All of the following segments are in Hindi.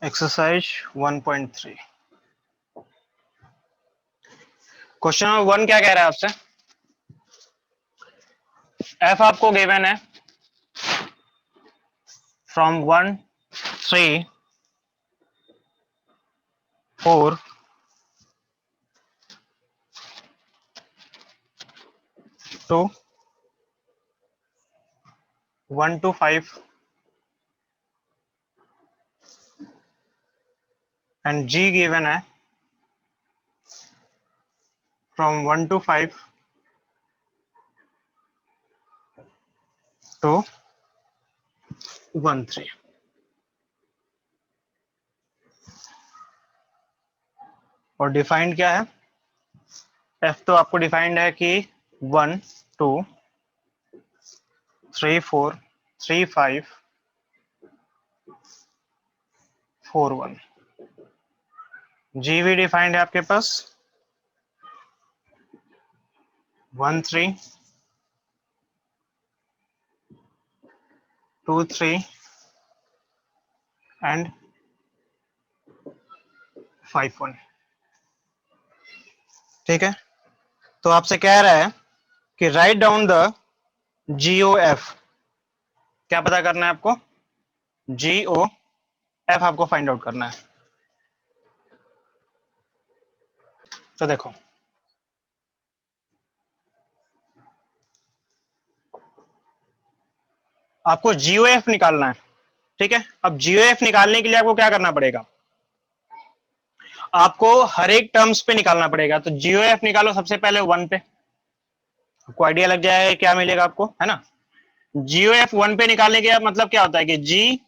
एक्सरसाइज 1.3 क्वेश्चन नंबर 1 क्या कह रहा है आपसे? एफ आपको गिवन है from 1 3 4 to 1 to 5 and g given है फ्रॉम 1 to 5 टू 1 3। और डिफाइंड क्या है? एफ तो आपको डिफाइंड है कि 1 2 3 4 3 5 4 1। जी भी डिफाइंड है आपके पास 1 3 2 3 एंड 5 1। ठीक है, तो आपसे कह रहा है कि राइट डाउन द GOF। क्या पता करना है आपको? GOF आपको फाइंड आउट करना है। तो देखो, आपको GOF निकालना है। ठीक है, अब GOF निकालने के लिए आपको क्या करना पड़ेगा? आपको हर एक टर्म्स पे निकालना पड़ेगा। तो GOF निकालो सबसे पहले 1 पे, आपको आइडिया लग जाएगा क्या मिलेगा आपको, है ना। GOF 1 पे निकालने के मतलब क्या होता है कि G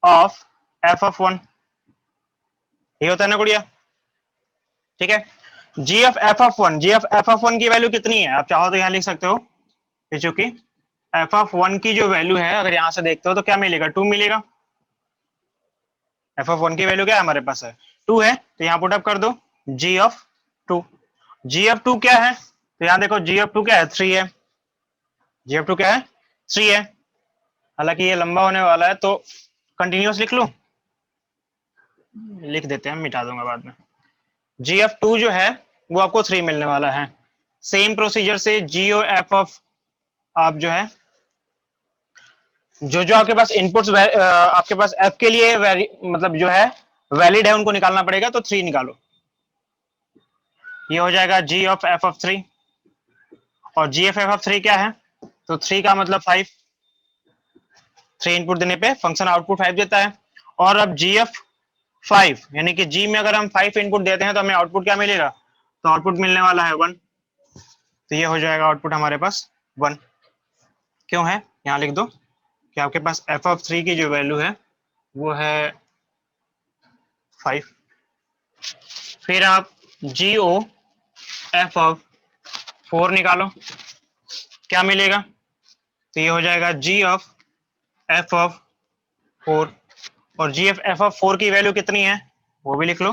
ऑफ F ऑफ 1, ये होता है ना गुड़िया। ठीक है, G of F of 1, G of F of 1 की वैल्यू कितनी है? आप चाहो तो यहां लिख सकते हो कि चूंकि F ऑफ 1 की जो वैल्यू है, अगर यहां से देखते हो तो क्या मिलेगा? 2 मिलेगा। F ऑफ 1 की वैल्यू क्या है हमारे पास? है 2 है, तो यहां पुट अप कर दो G ऑफ 2। G ऑफ 2 क्या है? तो यहां देखो G ऑफ 2 क्या है? 3 है। G ऑफ 2 क्या है? 3 है। हालांकि ये लंबा होने वाला है तो कंटिन्यूस लिख लूं, लिख देते हैं, मिटा दूंगा बाद में। G ऑफ 2 जो है वो आपको 3 मिलने वाला है। सेम प्रोसीजर से G और F ऑफ आप जो है जो जो आपके पास इनपुट्स आपके पास F के लिए मतलब जो है वैलिड है उनको निकालना पड़ेगा। तो 3 निकालो, ये हो जाएगा G ऑफ F ऑफ 3। और G ऑफ F ऑफ 3 क्या है? तो 3 का मतलब 5। 3 इनपुट देने पे फंक्शन आउटपुट 5 देता है। और अब G ऑफ 5 यानी कि G में अगर हम 5 इनपुट देते हैं तो हमें आउटपुट क्या मिलेगा? तो आउटपुट मिलने वाला है 1। तो ये हो जाएगा आउटपुट हमारे पास 1। क्यों है? यहां लिख दो कि आपके पास F ऑफ 3 की जो वैल्यू है वो है 5। फिर आप GO F ऑफ 4 निकालो, क्या मिलेगा? तो ये हो जाएगा G ऑफ F ऑफ 4। और G ऑफ F ऑफ 4 की वैल्यू कितनी है वो भी लिख लो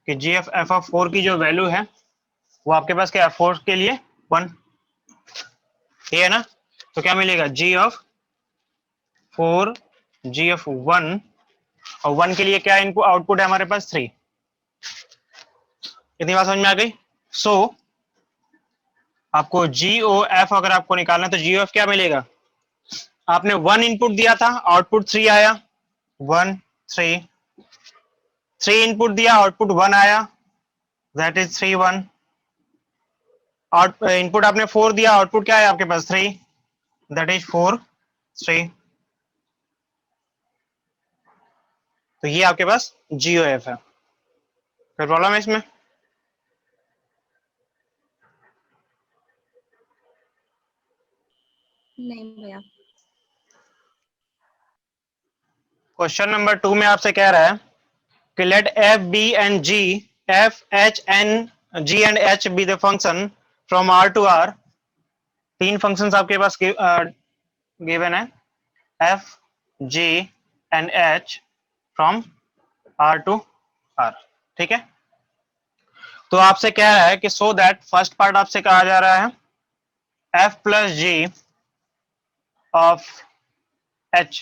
कि G ऑफ F ऑफ 4 की जो वैल्यू है वो आपके पास क्या है? 4 के लिए 1, ये है ना। तो क्या मिलेगा? G ऑफ 4 G ऑफ 1, और 1 के लिए क्या इनपुट आउटपुट है हमारे पास? 3। इतनी बात समझ में आ गई? सो आपको GOF अगर आपको निकालना है तो GOF क्या मिलेगा? आपने 1 इनपुट दिया था, आउटपुट 3 आया। 1 3 3 इनपुट दिया, आउटपुट 1 आया, दैट इज 3 1। इनपुट आपने 4 दिया, आउटपुट क्या है आपके पास? 3, दैट इज 4 3। तो ये आपके पास GOF है। कोई प्रॉब्लम है इसमें? नहीं भैया। क्वेश्चन नंबर 2 में आपसे कह रहा है कि let F B and G, F H and G and H be the function from R to R। 3 functions आपके पास गिवन है, F G and H from R to R। ठीक है, तो आपसे कह रहा है कि सो दैट फर्स्ट पार्ट आपसे कहा जा रहा है F plus G of H,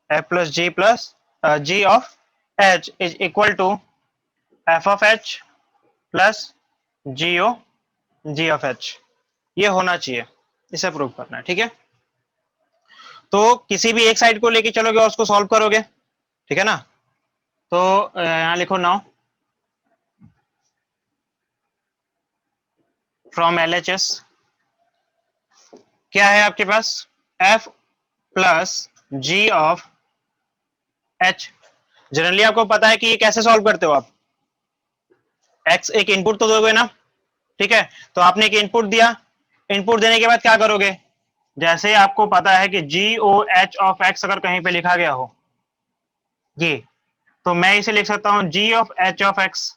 F plus G plus G of h is equal to F of h plus g of h, ये होना चाहिए, इसे प्रूव करना है। ठीक है, तो किसी भी एक साइड को लेके चलोगे और उसको सॉल्व करोगे, ठीक है ना। तो यहां लिखो नाउ फ्रॉम LHS क्या है आपके पास, f plus g of h। Generally आपको पता है कि ये कैसे सॉल्व करते हो आप, x एक इनपुट तो दोगे ना, ठीक है। तो आपने एक इनपुट दिया, इनपुट देने के बाद क्या करोगे, जैसे आपको पता है कि जी ओ एच ऑफ एक्स अगर कहीं पे लिखा गया हो ये, तो मैं इसे लिख सकता हूं जी ऑफ एच ऑफ एक्स,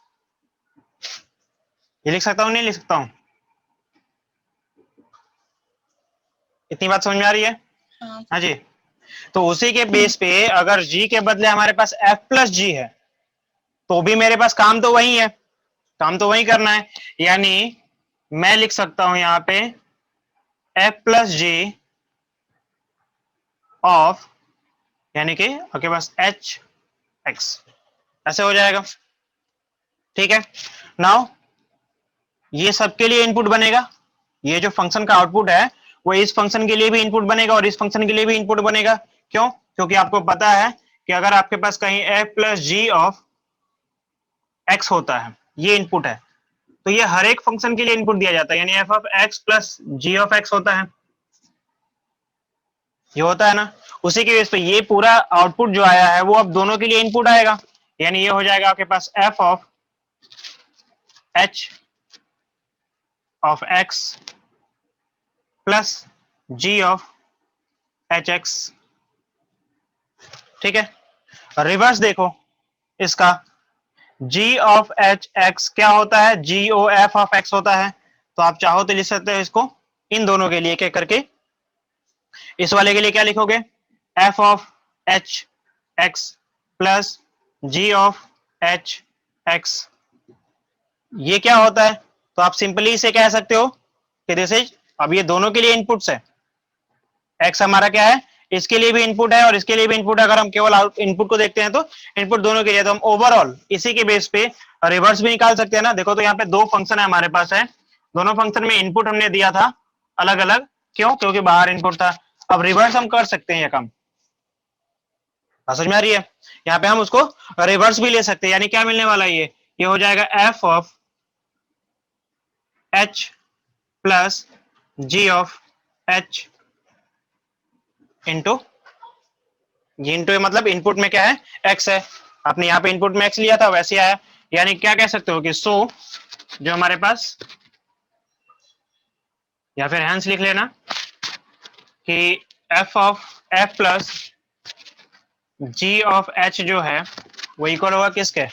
ये लिख सकता हूं नहीं लिख सकता हूं, इतनी बात समझ में आ रही है। हाँ जी, तो उसी के बेस पे अगर g के बदले हमारे पास f प्लस जी है, तो भी मेरे पास काम तो वही है, काम तो वही करना है, यानी मैं लिख सकता हूं यहां पे f प्लस जी ऑफ, यानी कि आपके पास h x, ऐसे हो जाएगा। ठीक है, नाउ ये सबके लिए इनपुट बनेगा, ये जो फंक्शन का आउटपुट है वो इस फंक्शन के लिए भी इनपुट बनेगा और इस फंक्शन के लिए भी इनपुट बनेगा। क्यों, क्योंकि आपको पता है कि अगर आपके पास कहीं f plus g of x होता है, ये इनपुट है, तो ये हर एक फंक्शन के लिए इनपुट दिया जाता है, यानी f of x plus g of x होता है, ये होता है ना। उसी के बेस पे ये पूरा आउटपुट जो आया है वो अब दोनों के लिए इनपुट आएगा, यानी ये हो जाएगा आपके पास f of h of x plus g of h x. ठीक है, रिवर्स देखो इसका, g ऑफ एच एक्स क्या होता है, g o f of x होता है, तो आप चाहो तो लिख सकते हो इसको इन दोनों के लिए एक एक करके। इस वाले के लिए क्या लिखोगे, f of h x plus g of h x, ये क्या होता है, तो आप सिंपली इसे कह सकते हो कि दिस इज, अब ये दोनों के लिए इनपुट्स है, x हमारा क्या है, इसके लिए भी इनपुट है और इसके लिए भी इनपुट है। अगर हम केवल इनपुट को देखते हैं तो इनपुट दोनों के लिए, तो हम ओवरऑल इसी के बेस पे रिवर्स भी निकाल सकते हैं ना। देखो तो यहाँ पे दो फंक्शन है हमारे पास है, दोनों फंक्शन में इनपुट हमने दिया था अलग अलग, क्यों, क्योंकि बाहर इनपुट था। अब रिवर्स हम कर सकते हैं, यह काम समझ में आ रही है। यहाँ पे हम उसको रिवर्स भी ले सकते हैं, यानी क्या मिलने वाला है, ये हो जाएगा f of h plus g of h into, ये इंटू मतलब इनपुट में क्या है, x है, आपने यहाँ पे इनपुट में x लिया था वैसे आया, यानी क्या कह सकते हो कि सो जो हमारे पास, या फिर हैंस लिख लेना कि f of f plus g of h जो है वो इक्वल होगा किसके,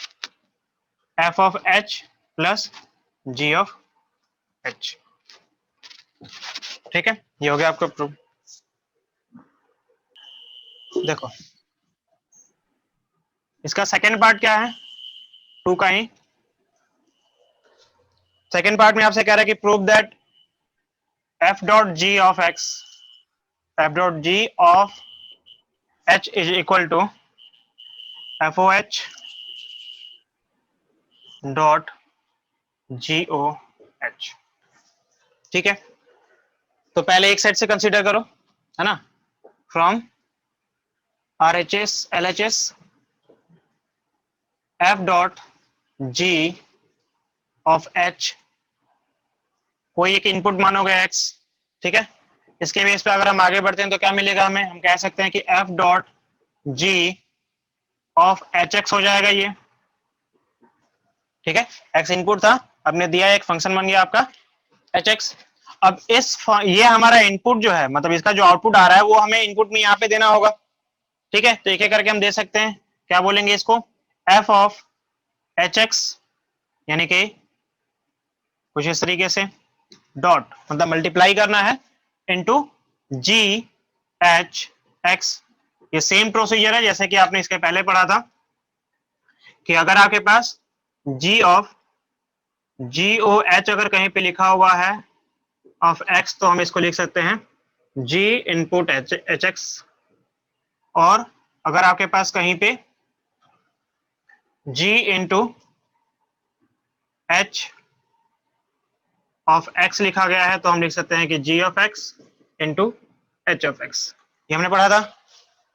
f of h plus g of h। ठीक है, ये हो गया आपका प्रूफ। देखो इसका सेकेंड पार्ट क्या है, टू का ही सेकेंड पार्ट में आपसे कह रहा है कि prove that f dot g of x, f dot g of h is equal to f o h dot g o h. ठीक है, तो पहले एक साइड से कंसीडर करो, है ना, from R H S L H S F dot g of H, कोई एक इनपुट मानोगे x, ठीक है। इसके बेस पे अगर हम आगे बढ़ते हैं तो क्या मिलेगा हमें, हम कह सकते हैं कि f dot g of h x हो जाएगा ये, ठीक है। x इनपुट था, आपने दिया, एक फंक्शन बन गया आपका एच एक्स। अब ये हमारा इनपुट जो है, मतलब इसका जो आउटपुट आ रहा है वो हमें इनपुट में यहाँ पे देना होगा, ठीक है। तो एक एक करके हम दे सकते हैं, क्या बोलेंगे इसको, f ऑफ एच एक्स, यानी कि कुछ इस तरीके से डॉट, मतलब मल्टीप्लाई करना है इनटू जी एच एक्स। ये सेम प्रोसीजर है जैसे कि आपने इसके पहले पढ़ा था, कि अगर आपके पास g of ji o H अगर कहीं पे लिखा हुआ है ऑफ एक्स, तो हम इसको लिख सकते हैं जी इनपुट एच एक्स। और अगर आपके पास कहीं पे g into h of x लिखा गया है, तो हम लिख सकते हैं कि g of x into h of x। ये हमने पढ़ा था,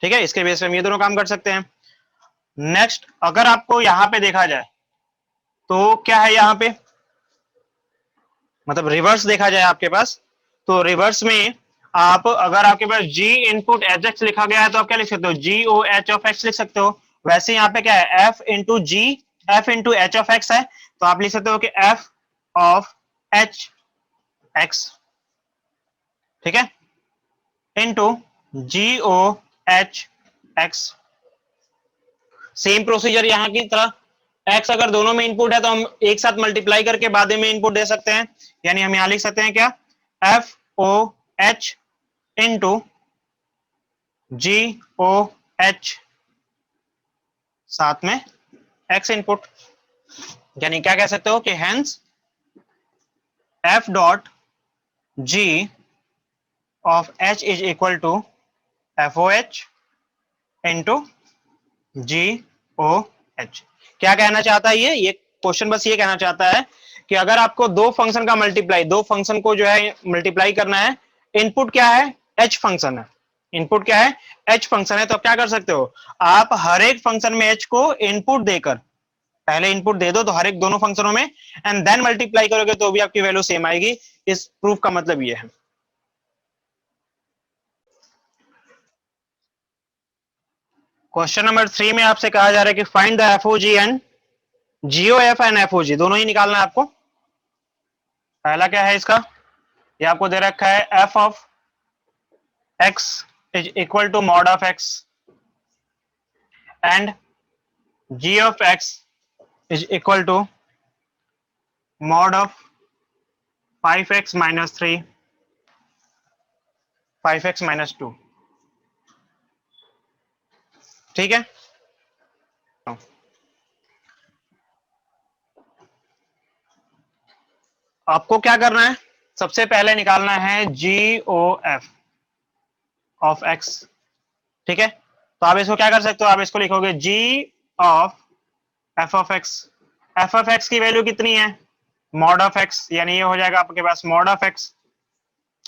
ठीक है। इसके बेस पे हम ये दोनों काम कर सकते हैं। नेक्स्ट, अगर आपको यहां पे देखा जाए तो क्या है यहां पे, मतलब रिवर्स देखा जाए आपके पास, तो रिवर्स में आप, अगर आपके पास g इनपुट एच एक्स लिखा गया है तो आप क्या लिख सकते हो, g o h of x लिख सकते हो। वैसे यहाँ पे क्या है, f into g, f into h of x है, तो आप लिख सकते हो कि f ऑफ एच एक्स, ठीक है, into g o h x. Same procedure यहाँ की तरह, x अगर दोनों में इनपुट है तो हम एक साथ मल्टीप्लाई करके बाद में इनपुट दे सकते हैं, यानी हम यहां लिख सकते हैं क्या, F o h into g o H साथ में x इनपुट, यानी क्या कह सकते हो कि hence f dot g of h is equal to f o h into g o h. क्या कहना चाहता है ये क्वेश्चन बस ये कहना चाहता है कि अगर आपको दो फंक्शन का मल्टीप्लाई, दो फंक्शन को जो है मल्टीप्लाई करना है, इनपुट क्या है, एच फंक्शन है, इनपुट क्या है, एच फंक्शन है, तो आप क्या कर सकते हो, आप हर एक फंक्शन में एच को इनपुट देकर, पहले इनपुट दे दो तो हर एक दोनों फंक्शनों में, एंड देन मल्टीप्लाई करोगे तो भी आपकी वैल्यू सेम आएगी। इस प्रूफ का मतलब ये है। क्वेश्चन नंबर 3 में आपसे कहा जा रहा है कि find the FOG and GOF and FOG, दोनों ही निकालना है आपको। पहला क्या है इसका, ये आपको दे रखा है F of x is equal to mod of x and g of x is equal to mod of 5x minus 3 5x minus 2, ठीक है। आपको क्या करना है, सबसे पहले निकालना है g o f of x, ठीक है। तो आप इसको क्या कर सकते हो, आप इसको लिखोगे g of f of x. F of x की वैल्यू कितनी है, मॉड ऑफ एक्स, यानी ये हो जाएगा आपके पास मॉड ऑफ एक्स,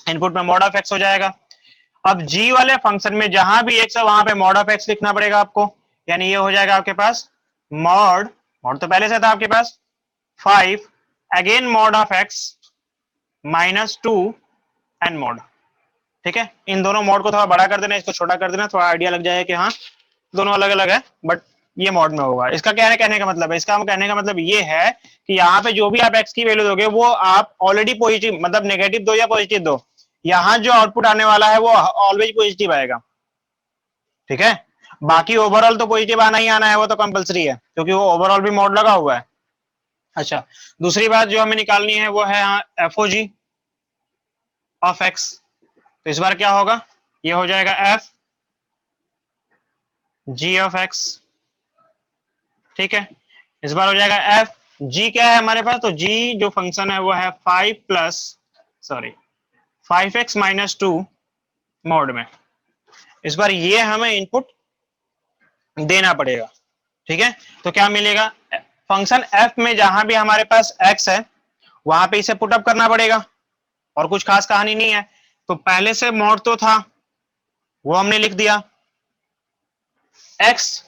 इनपुट में मॉड ऑफ एक्स हो जाएगा। अब जी वाले फंक्शन में जहां भी एक्स है वहां पे मॉड ऑफ एक्स लिखना पड़ेगा आपको, यानी ये हो जाएगा आपके पास मॉड, मॉड तो पहले से था आपके पास 5 again mod of x minus 2 and mod, ठीक है। इन दोनों मॉड को थोड़ा बड़ा कर देना, इसको छोटा कर देना, थोड़ा आइडिया लग जाएगा कि हाँ दोनों अलग अलग है, बट ये मॉड में होगा। इसका क्या है कहने का मतलब है, इसका कहने का मतलब ये है कि यहाँ पे जो भी आप एक्स की वैल्यू दोगे वो आप ऑलरेडी पॉजिटिव, मतलब नेगेटिव दो या पॉजिटिव दो, यहाँ जो आउटपुट आने वाला है वो ऑलवेज पॉजिटिव आएगा, ठीक है। बाकी ओवरऑल तो पॉजिटिव आना ही आना है, वो तो कंपलसरी है क्योंकि वो ओवरऑल भी मॉड लगा हुआ है। अच्छा, दूसरी बात जो हमें निकालनी है वो है एफओजी ऑफ एक्स। तो इस बार क्या होगा, ये हो जाएगा एफ जी ऑफ एक्स, ठीक है। इस बार हो जाएगा एफ जी, क्या है हमारे पास, तो जी जो फंक्शन है वो है 5x माइनस 2 मोड में। इस बार ये हमें इनपुट देना पड़ेगा, ठीक है। तो क्या मिलेगा, फंक्शन एफ में जहां भी हमारे पास एक्स है वहां पे इसे पुटअप करना पड़ेगा, और कुछ खास कहानी नहीं है। तो पहले से मॉड तो था वो हमने लिख दिया, एक्स,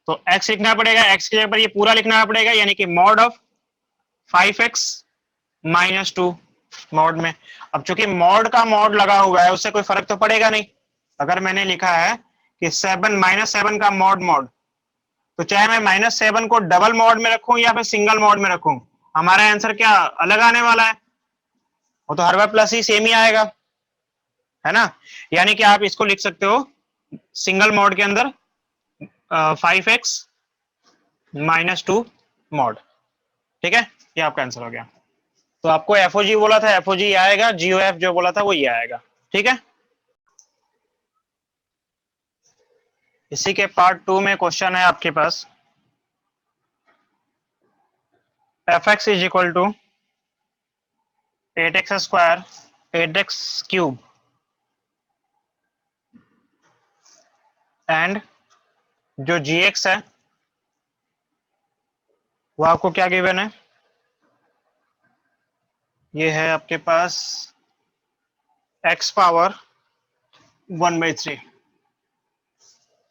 तो एक्स लिखना पड़ेगा, एक्स के जगह पर ये पूरा लिखना पड़ेगा, यानी कि mod of 5x minus 2 mod में। अब चूंकि मॉड का मॉड लगा हुआ है उससे कोई फर्क तो पड़ेगा नहीं। अगर मैंने लिखा है कि 7 माइनस 7 का मॉड मॉड, तो चाहे मैं माइनस 7 को डबल मॉड में रखूं या फिर सिंगल मॉड में रखूं, हमारा आंसर क्या अलग आने वाला है, वो तो हर बार प्लस ही सेम ही आएगा, है ना। यानी कि आप इसको लिख सकते हो सिंगल मॉड के अंदर 5x माइनस 2 मॉड, ठीक है। ये आपका आंसर हो गया। तो आपको एफओजी बोला था, एफओजी आएगा, जीओएफ जो बोला था वो ये आएगा, ठीक है। इसी के पार्ट 2 में क्वेश्चन है आपके पास, F x is equal to 8x square 8x cube and जो जी एक्स है वो आपको क्या गिवन है, ये है आपके पास x पावर 1/3।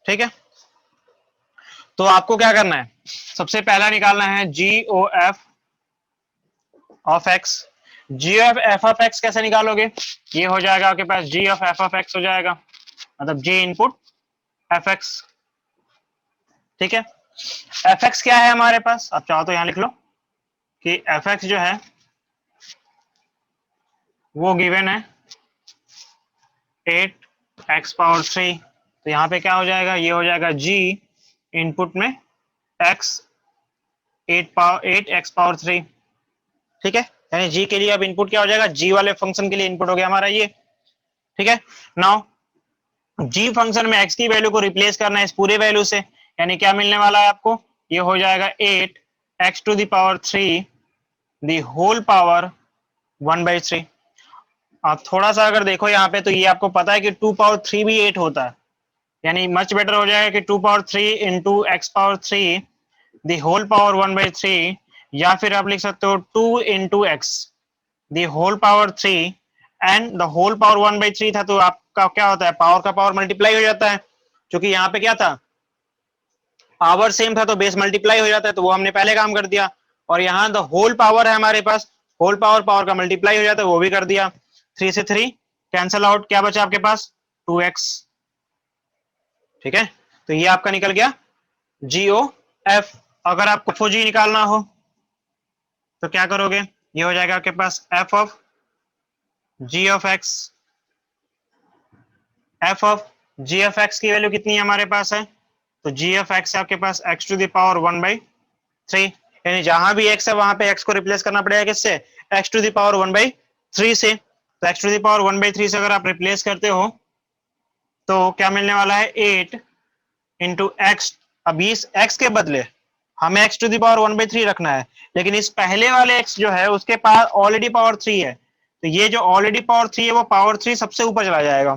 ठीक है, तो आपको क्या करना है, सबसे पहला निकालना है g o f of x. G of f of x कैसे निकालोगे, ये हो जाएगा आपके पास g of f of x हो जाएगा, मतलब जी इनपुट एफ एक्स। ठीक है, एफ एक्स क्या है हमारे पास, आप चाहो तो यहां लिख लो कि एफ एक्स जो है वो गिवन है 8x⁻3। तो यहाँ पे क्या हो जाएगा, ये हो जाएगा g इनपुट में x 8x⁻3। ठीक है, यानी g के लिए अब इनपुट क्या हो जाएगा, g वाले फंक्शन के लिए इनपुट हो गया हमारा ये। ठीक है, नाउ g फंक्शन में x की वैल्यू को रिप्लेस करना है इस पूरे वैल्यू से, यानी क्या मिलने वाला है आपको, ये हो जाएगा 8x⁻3 दी होल पावर 1/3। आप थोड़ा सा अगर देखो यहाँ पे, तो ये आपको पता है कि 2 पावर 3 भी 8 होता है, यानी मच बेटर हो जाएगा कि 2 power 3 into x⁻3 the whole power 1/3, या फिर आप लिख सकते हो 2 into x the whole power 3 and the whole power 1/3 था, तो आपका क्या होता है, पावर का पावर मल्टीप्लाई हो जाता है, क्योंकि यहाँ पे क्या था, पावर सेम था तो बेस मल्टीप्लाई हो जाता है, तो वो हमने पहले काम कर दिया। और यहाँ द होल पावर है हमारे पास, होल पावर पावर का मल्टीप्लाई हो जाता है, वो भी कर दिया। 3 से 3 कैंसल आउट, क्या बचा आपके पास 2x। ठीक है, तो ये आपका निकल गया जीओ एफ। अगर आपको एफ जी निकालना हो तो क्या करोगे, ये हो जाएगा आपके पास F of g of x. F of g of x की वैल्यू कितनी हमारे पास है, तो जी ऑफ एक्स आपके पास x टू द पावर 1/3, यानी जहां भी x है वहां पे x को रिप्लेस करना पड़ेगा किससे, x टू द पावर 1/3 से। तो x टू द पावर 1/3 से अगर आप रिप्लेस करते हो तो क्या मिलने वाला है, 8 इंटू एक्स। अब इस x के बदले हमें x टू द पावर 1/3 रखना है, लेकिन इस पहले वाले x जो है उसके पास ऑलरेडी पावर 3 है, तो ये जो ऑलरेडी पावर 3 है वो पावर 3 सबसे ऊपर चला जाएगा।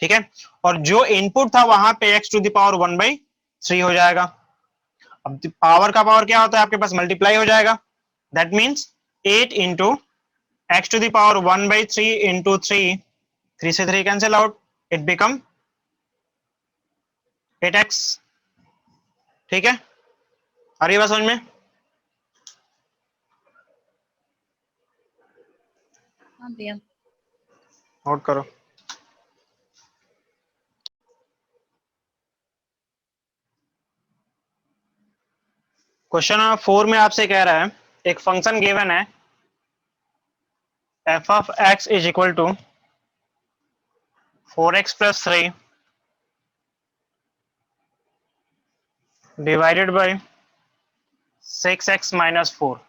ठीक है, और जो इनपुट था वहां पे x टू द पावर 1/3 हो जाएगा। अब पावर का पावर क्या होता है आपके पास, मल्टीप्लाई हो जाएगा, that means 8 into x to the power 1/3 into 3, 3 से 3 cancel out, it become 8x। ठीक है, आ रही बात समझ में, हाँ भैया। नोट करो। क्वेश्चन नंबर 4 में आपसे कह रहा है, एक फंक्शन गिवन है f of x is equal to 4x plus 3 divided by 6x minus 4,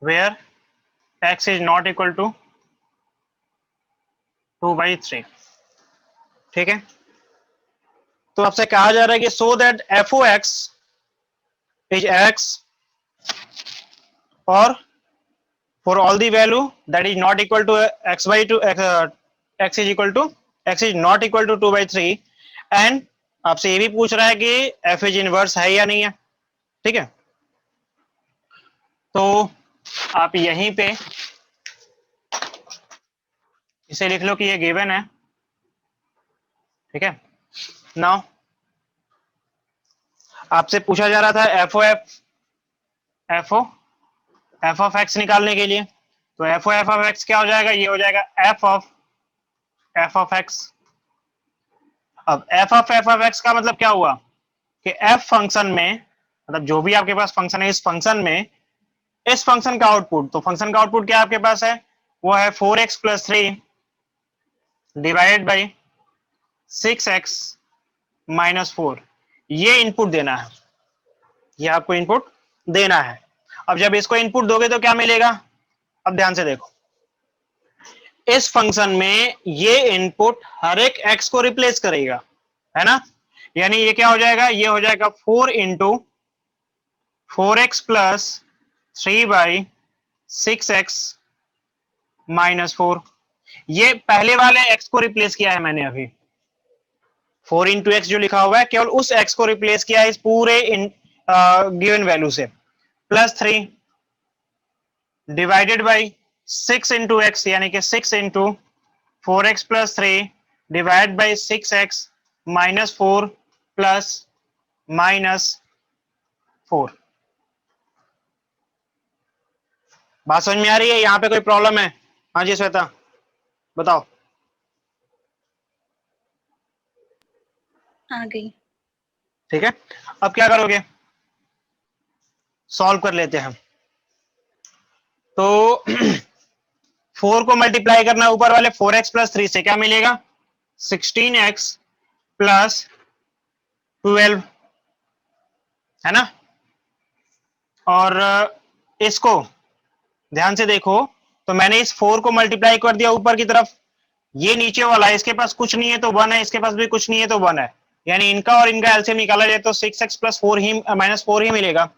where x is not equal to 2/3। ठीक है, तो आपसे कहा जा रहा है कि so that f o x is x और for all the value that is not equal to x/2, x is equal to x is not equal to 2/3, and आपसे ये भी पूछ रहा है कि एफ इज इनवर्स है या नहीं है। ठीक है, तो आप यहीं पे इसे लिख लो कि ये गिवन है। ठीक है, नाउ आपसे पूछा जा रहा था एफ ऑफ एक्स निकालने के लिए, तो एफ ऑफ एक्स क्या हो जाएगा, ये हो जाएगा एफ ऑफ एक्स। अब एफ ऑफ एक्स का मतलब क्या हुआ कि एफ फंक्शन में, मतलब जो भी आपके पास फंक्शन है इस फंक्शन में, इस फंक्शन का आउटपुट, तो फंक्शन का आउटपुट क्या आपके पास है, वो है 4x+3 डिवाइडेड बाई 6x-4। ये इनपुट देना है, ये आपको इनपुट देना है। अब जब इसको इनपुट दोगे तो क्या मिलेगा, अब ध्यान से देखो, इस फंक्शन में ये इनपुट हर एक x को रिप्लेस करेगा, है ना, यानी ये क्या हो जाएगा, ये हो जाएगा 4 इंटू 4x+3/6x-4। ये पहले वाले x को रिप्लेस किया है मैंने अभी, 4 इंटू एक्स जो लिखा हुआ है केवल उस एक्स को रिप्लेस किया है इस पूरे गिवन वैल्यू से, plus 3 divided by 6 into x यानी कि 6 into 4x plus 3 divide by 6x minus 4 plus minus 4। बात समझ में आ रही है? यहां पे कोई प्रॉब्लम है? हाँ जी श्वेता बताओ। आ गई। ठीक है, अब क्या करोगे, सॉल्व कर लेते हैं। तो 4 को मल्टीप्लाई करना ऊपर वाले 4x प्लस 3 से, क्या मिलेगा 16x प्लस 12, है ना। और इसको ध्यान से देखो, तो मैंने इस 4 को मल्टीप्लाई कर दिया ऊपर की तरफ, ये नीचे वाला है इसके पास कुछ नहीं है तो 1 है, इसके पास भी कुछ नहीं है तो 1 है, यानी इनका और इनका एलसीएम निकाला जाए तो 6x प्लस 4 ही माइनस 4 ही मिलेगा।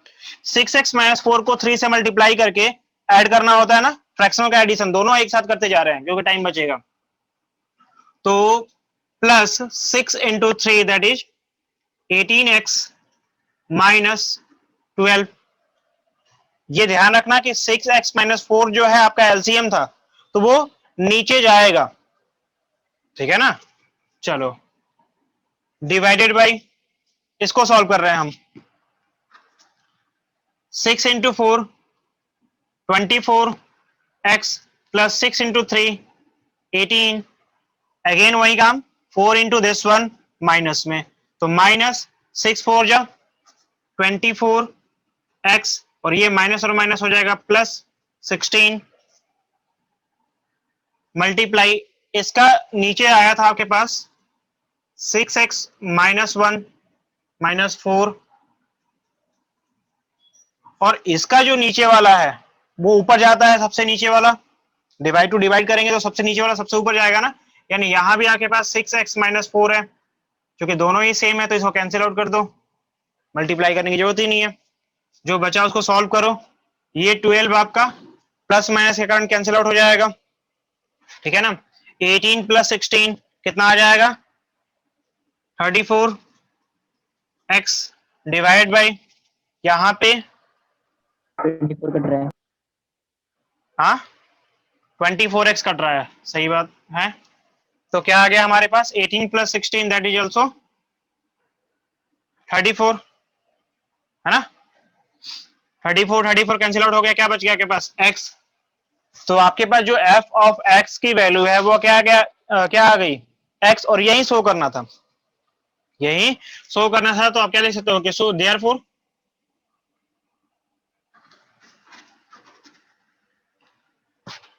6x माइनस 4 को 3 से मल्टीप्लाई करके ऐड करना होता है ना, फ्रैक्शनल का एडिशन, दोनों एक साथ करते जा रहे हैं क्योंकि टाइम बचेगा। तो plus 6 into 3 that is 18x minus 12। ये ध्यान रखना कि 6x माइनस 4 जो है आपका एलसीएम था तो वो नीचे जाएगा, ठीक है ना। चलो डिवाइडेड बाई, इसको सॉल्व कर रहे हैं हम, 6 into 4 24x plus 6 into 3 18, again वही काम, 4 इंटू दिस वन माइनस में, तो माइनस 6 4 जा 24x और ये माइनस और माइनस हो जाएगा प्लस 16 मल्टीप्लाई, इसका नीचे आया था आपके पास 6x माइनस 1 माइनस 4 और इसका जो नीचे वाला है वो ऊपर जाता है, सबसे नीचे वाला डिवाइड टू डिवाइड करेंगे तो सबसे नीचे वाला सबसे ऊपर जाएगा ना, यानी यहां भी आपके पास 6x माइनस 4 है, क्योंकि दोनों ही सेम है तो इसको कैंसिल आउट कर दो, मल्टीप्लाई करने की जरूरत ही नहीं है। जो बचा उसको सॉल्व करो, ये 12 आपका प्लस माइनस के कारण कैंसिल आउट हो जाएगा, ठीक है ना। 18 प्लस 16 कितना आ जाएगा 34x डिवाइड बाई, यहां पे 24 कट रहा है। हाँ 24x कट रहा है, सही बात है। तो क्या आ गया हमारे पास 18 प्लस 16 दैट इज ऑल्सो 34, है ना। 34 कैंसिल आउट हो गया, क्या बच गया आपके पास x। तो आपके पास जो f ऑफ x की वैल्यू है वो क्या गया क्या आ गई x, और यही शो करना था, यही शो करना था। तो आप क्या लिख सकते हो कि so therefore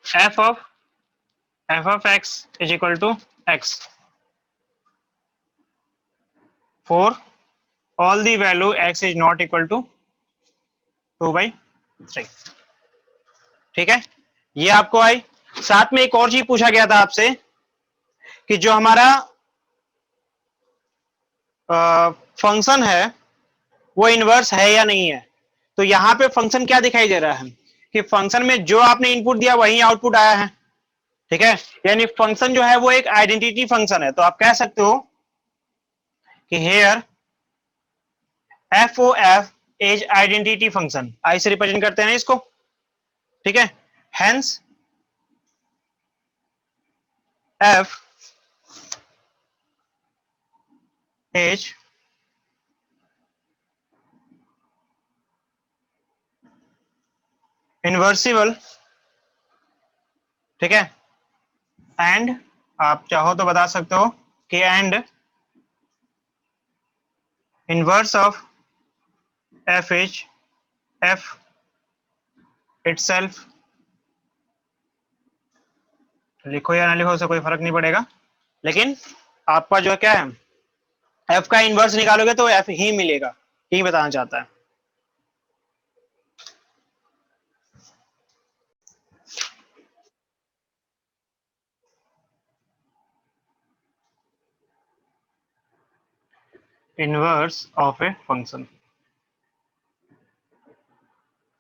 f of x is equal to x for all the value x is not equal to 2/3, ठीक है। ये आपको आई। साथ में एक और चीज पूछा गया था आपसे कि जो हमारा फंक्शन है वो इनवर्स है या नहीं है। तो यहां पे फंक्शन क्या दिखाई दे रहा है कि फंक्शन में जो आपने इनपुट दिया वही आउटपुट आया है, ठीक है। यानी फंक्शन जो है वो एक आइडेंटिटी फंक्शन है। तो आप कह सकते हो कि here f O f is identity function, I से रिप्रेजेंट करते हैं इसको, ठीक है। हेंस एफ इज इनवर्सिबल, ठीक है। एंड आप चाहो तो बता सकते हो कि and inverse of f is F itself, लिखो या ना लिखो उससे कोई फर्क नहीं पड़ेगा, लेकिन आपका जो क्या है एफ का इनवर्स निकालोगे तो एफ ही मिलेगा, यही बताना चाहता है। इनवर्स ऑफ ए फंक्शन,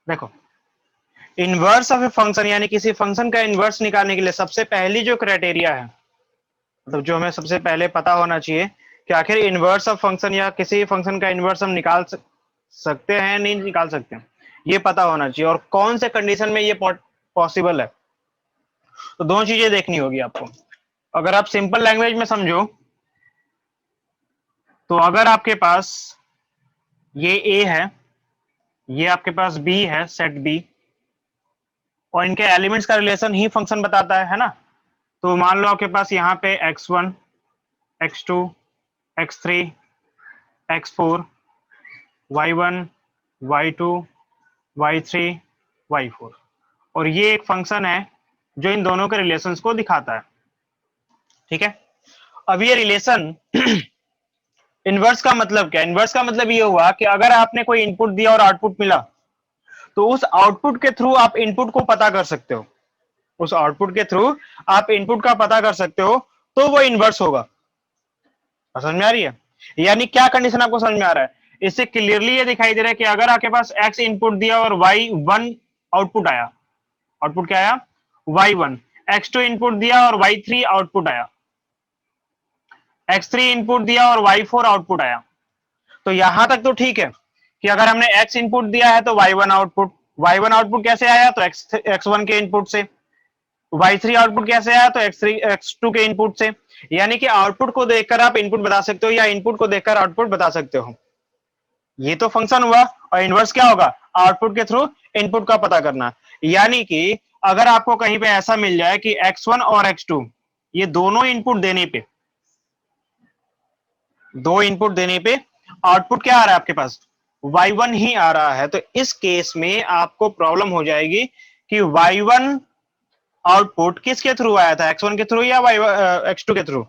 देखो इनवर्स ऑफ ए फंक्शन यानी किसी फंक्शन का इनवर्स निकालने के लिए सबसे पहली जो क्राइटेरिया है, मतलब जो हमें सबसे पहले पता होना चाहिए कि आखिर इनवर्स ऑफ फंक्शन या किसी फंक्शन का इनवर्स हम निकाल सकते हैं नहीं निकाल सकते हैं, ये पता होना चाहिए, और कौन से कंडीशन में ये पॉसिबल है। तो दोनों चीजें देखनी होगी आपको। अगर आप सिंपल लैंग्वेज में समझो तो अगर आपके पास ये ए है, ये आपके पास बी है, सेट बी, और इनके एलिमेंट्स का रिलेशन ही फंक्शन बताता है ना। तो मान लो आपके पास यहाँ पे x1, x2, x3, x4, y1, y2, y3, y4, और ये एक फंक्शन है जो इन दोनों के रिलेशंस को दिखाता है। ठीक है, अब ये रिलेशन इनवर्स का मतलब क्या? इनवर्स का मतलब ये हुआ कि अगर आपने कोई इनपुट दिया और आउटपुट मिला, तो उस आउटपुट के थ्रू आप इनपुट को पता कर सकते हो, उस आउटपुट के थ्रू आप इनपुट का पता कर सकते हो, तो वो इनवर्स होगा। समझ में आ रही है? यानी क्या कंडीशन आपको समझ में आ रहा है? इससे क्लियरली ये दिखाई दे रहा है कि अगर आपके पास x इनपुट दिया और y1 आउटपुट आया, आउटपुट क्या आया? y1, x2 इनपुट दिया और y3 आउटपुट आया, x3 इनपुट दिया और y4 आउटपुट आया, तो यहां तक तो ठीक है कि अगर हमने x इनपुट दिया है तो y1 आउटपुट, y1 आउटपुट कैसे आया? तो x1 के इनपुट से, y3 आउटपुट कैसे आया? तो x3 x2 के इनपुट से। यानी कि आउटपुट को देखकर आप इनपुट बता सकते हो या इनपुट को देखकर आउटपुट बता सकते हो। ये तो फंक्शन हुआ, और इनवर्स क्या होगा? आउटपुट के थ्रू इनपुट का पता करना। यानी कि अगर आपको कहीं पे ऐसा मिल जाए कि x1 और x2 ये दोनों इनपुट देने पे, दो इनपुट देने पे आउटपुट क्या आ रहा है आपके पास? y1 ही आ रहा है, तो इस केस में आपको प्रॉब्लम हो जाएगी कि y1 आउटपुट किसके थ्रू आया था? x1 के थ्रू या x2 के थ्रू?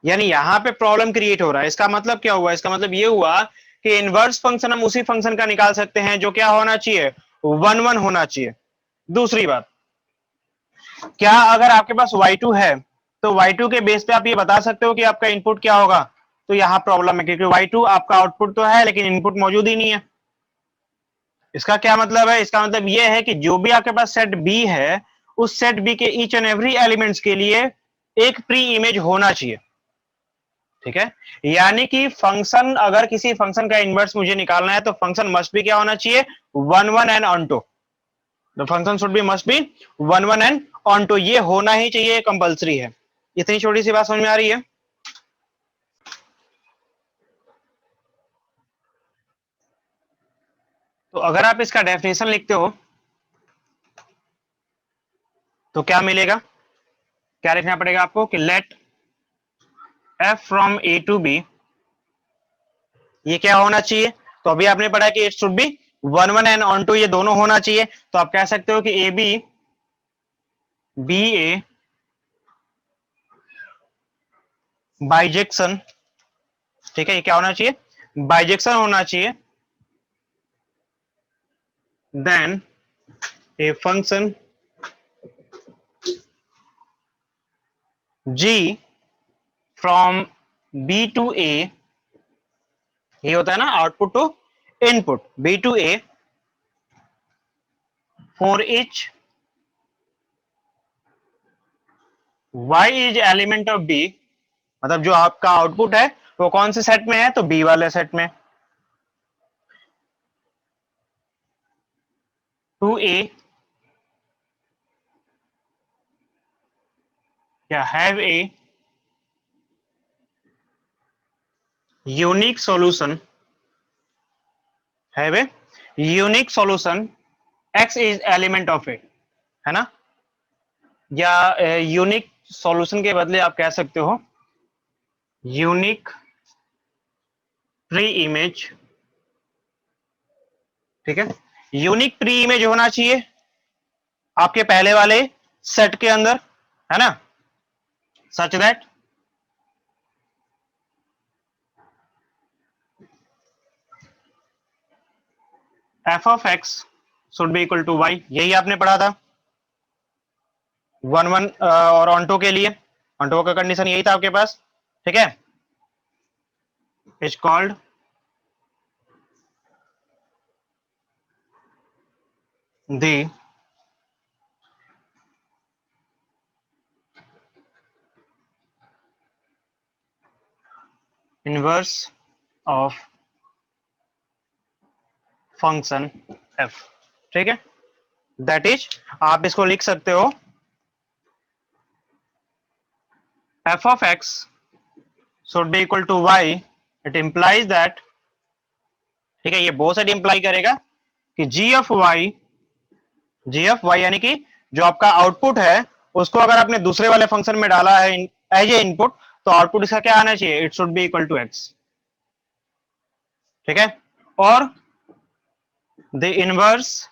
यानी यहां पे प्रॉब्लम क्रिएट हो रहा है। इसका मतलब क्या हुआ? इसका मतलब ये हुआ कि इनवर्स फंक्शन हम उसी फंक्शन का निकाल सकते हैं जो क्या होना चाहिए? 1 1 होना चाहिए। दूसरी बात, क्या अगर आपके पास y2 है तो y2 के बेस पे आप ये बता सकते हो कि आपका इनपुट क्या होगा? तो यहां प्रॉब्लम है, क्योंकि y2 आपका आउटपुट तो है लेकिन इनपुट मौजूद ही नहीं है। इसका क्या मतलब है? इसका मतलब यह है कि जो भी आपके पास सेट बी है, उस सेट बी के ईच एंड एवरी एलिमेंट्स के लिए एक प्री इमेज होना चाहिए। ठीक है, यानी कि फंक्शन, अगर किसी फंक्शन का इनवर्स मुझे निकालना है तो फंक्शन मस्ट भी क्या होना चाहिए? 1 1 and onto. The function should be must be 1 1 and onto, ये होना ही चाहिए, कंपलसरी है। इतनी छोटी सी बात समझ में आ रही है? तो अगर आप इसका डेफिनेशन लिखते हो तो क्या मिलेगा? क्या लिखना पड़ेगा आपको कि let f from a to b, ये क्या होना चाहिए? तो अभी आपने पढ़ा कि it should be 1 1 and onto, ये दोनों होना चाहिए। तो आप कह सकते हो कि a b, b a, bijection. ठीक है, ये क्या होना चाहिए? बाइजेक्शन होना चाहिए। Then a function g from b to a, ये होता है ना output to input, b to a, for each y is element of b, मतलब जो आपका आउटपुट है वो कौन से सेट में है? तो b वाले सेट में। टू a या have a unique solution, have a unique solution, x is element of A, है ना? या यूनिक सॉल्यूशन के बदले आप कह सकते हो यूनिक प्री इमेज। ठीक है, यूनिक प्री इमेज होना चाहिए आपके पहले वाले सेट के अंदर, है ना? Such that f of x should be equal to y, यही आपने पढ़ा था 1 1 और ऑनटो के लिए। ऑनटो का कंडीशन यही था आपके पास। ठीक है, is called the inverse of function f, ठीक है, दैट इज, आप इसको लिख सकते हो f of x should be equal to y, it implies that, ठीक है, ये बहुत सारी इंप्लाई करेगा कि जी ऑफ वाई यानी कि जो आपका आउटपुट है उसको अगर आपने दूसरे वाले फंक्शन में डाला है एज ए इनपुट, तो आउटपुट इसका क्या आना चाहिए, it should be equal to x, ठीक है, और the inverse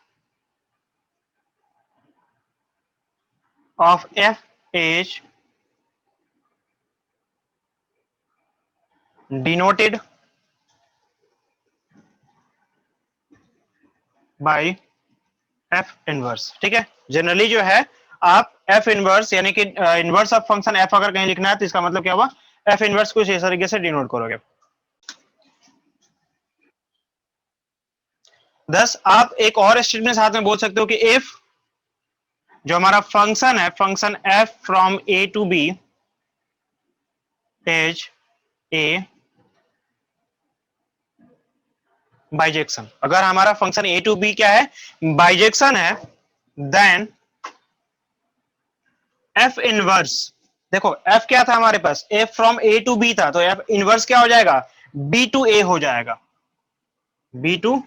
of f is denoted by f inverse, ठीक है, जनरली जो है आप एफ इनवर्स यानी कि इनवर्स ऑफ फंक्शन एफ अगर कहीं लिखना है तो इसका मतलब क्या हुआ, एफ इनवर्स कुछ इस तरीके से डिनोट करोगे। दस आप एक और स्टेटमेंट साथ में बोल सकते हो कि इफ जो हमारा फंक्शन है, function f from A to b is a bijection, अगर हमारा फंक्शन ए टू बी क्या है, बाइजेक्शन है, देन एफ इनवर्स, देखो एफ क्या था हमारे पास, f from A to B था, तो एफ इनवर्स क्या हो जाएगा, बी टू ए हो जाएगा, बी टू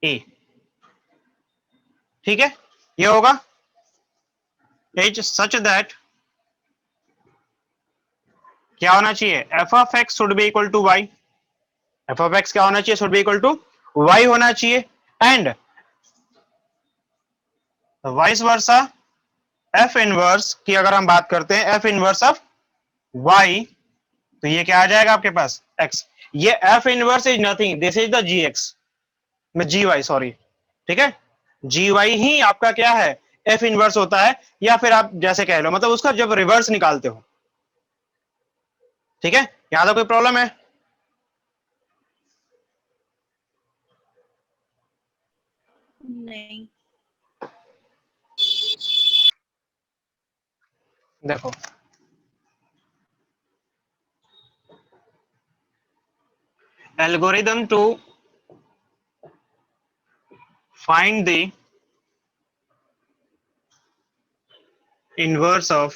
ए, ठीक है, ये होगा इज सच दैट, क्या होना चाहिए, f of x should be equal to y, f of x क्या होना चाहिए, should be equal to y होना चाहिए, and vice versa f inverse की अगर हम बात करते हैं, एफ इनवर्स ऑफ वाई, तो ये क्या आ जाएगा आपके पास, एक्स, ये f inverse is nothing, this is the g x में जी वाई, सॉरी, ठीक है, जी वाई ही आपका क्या है, एफ इनवर्स होता है, या फिर आप जैसे कह लो, मतलब उसका जब रिवर्स निकालते हो, ठीक है, यहां तो कोई प्रॉब्लम है, नहीं। देखो algorithm to find the inverse of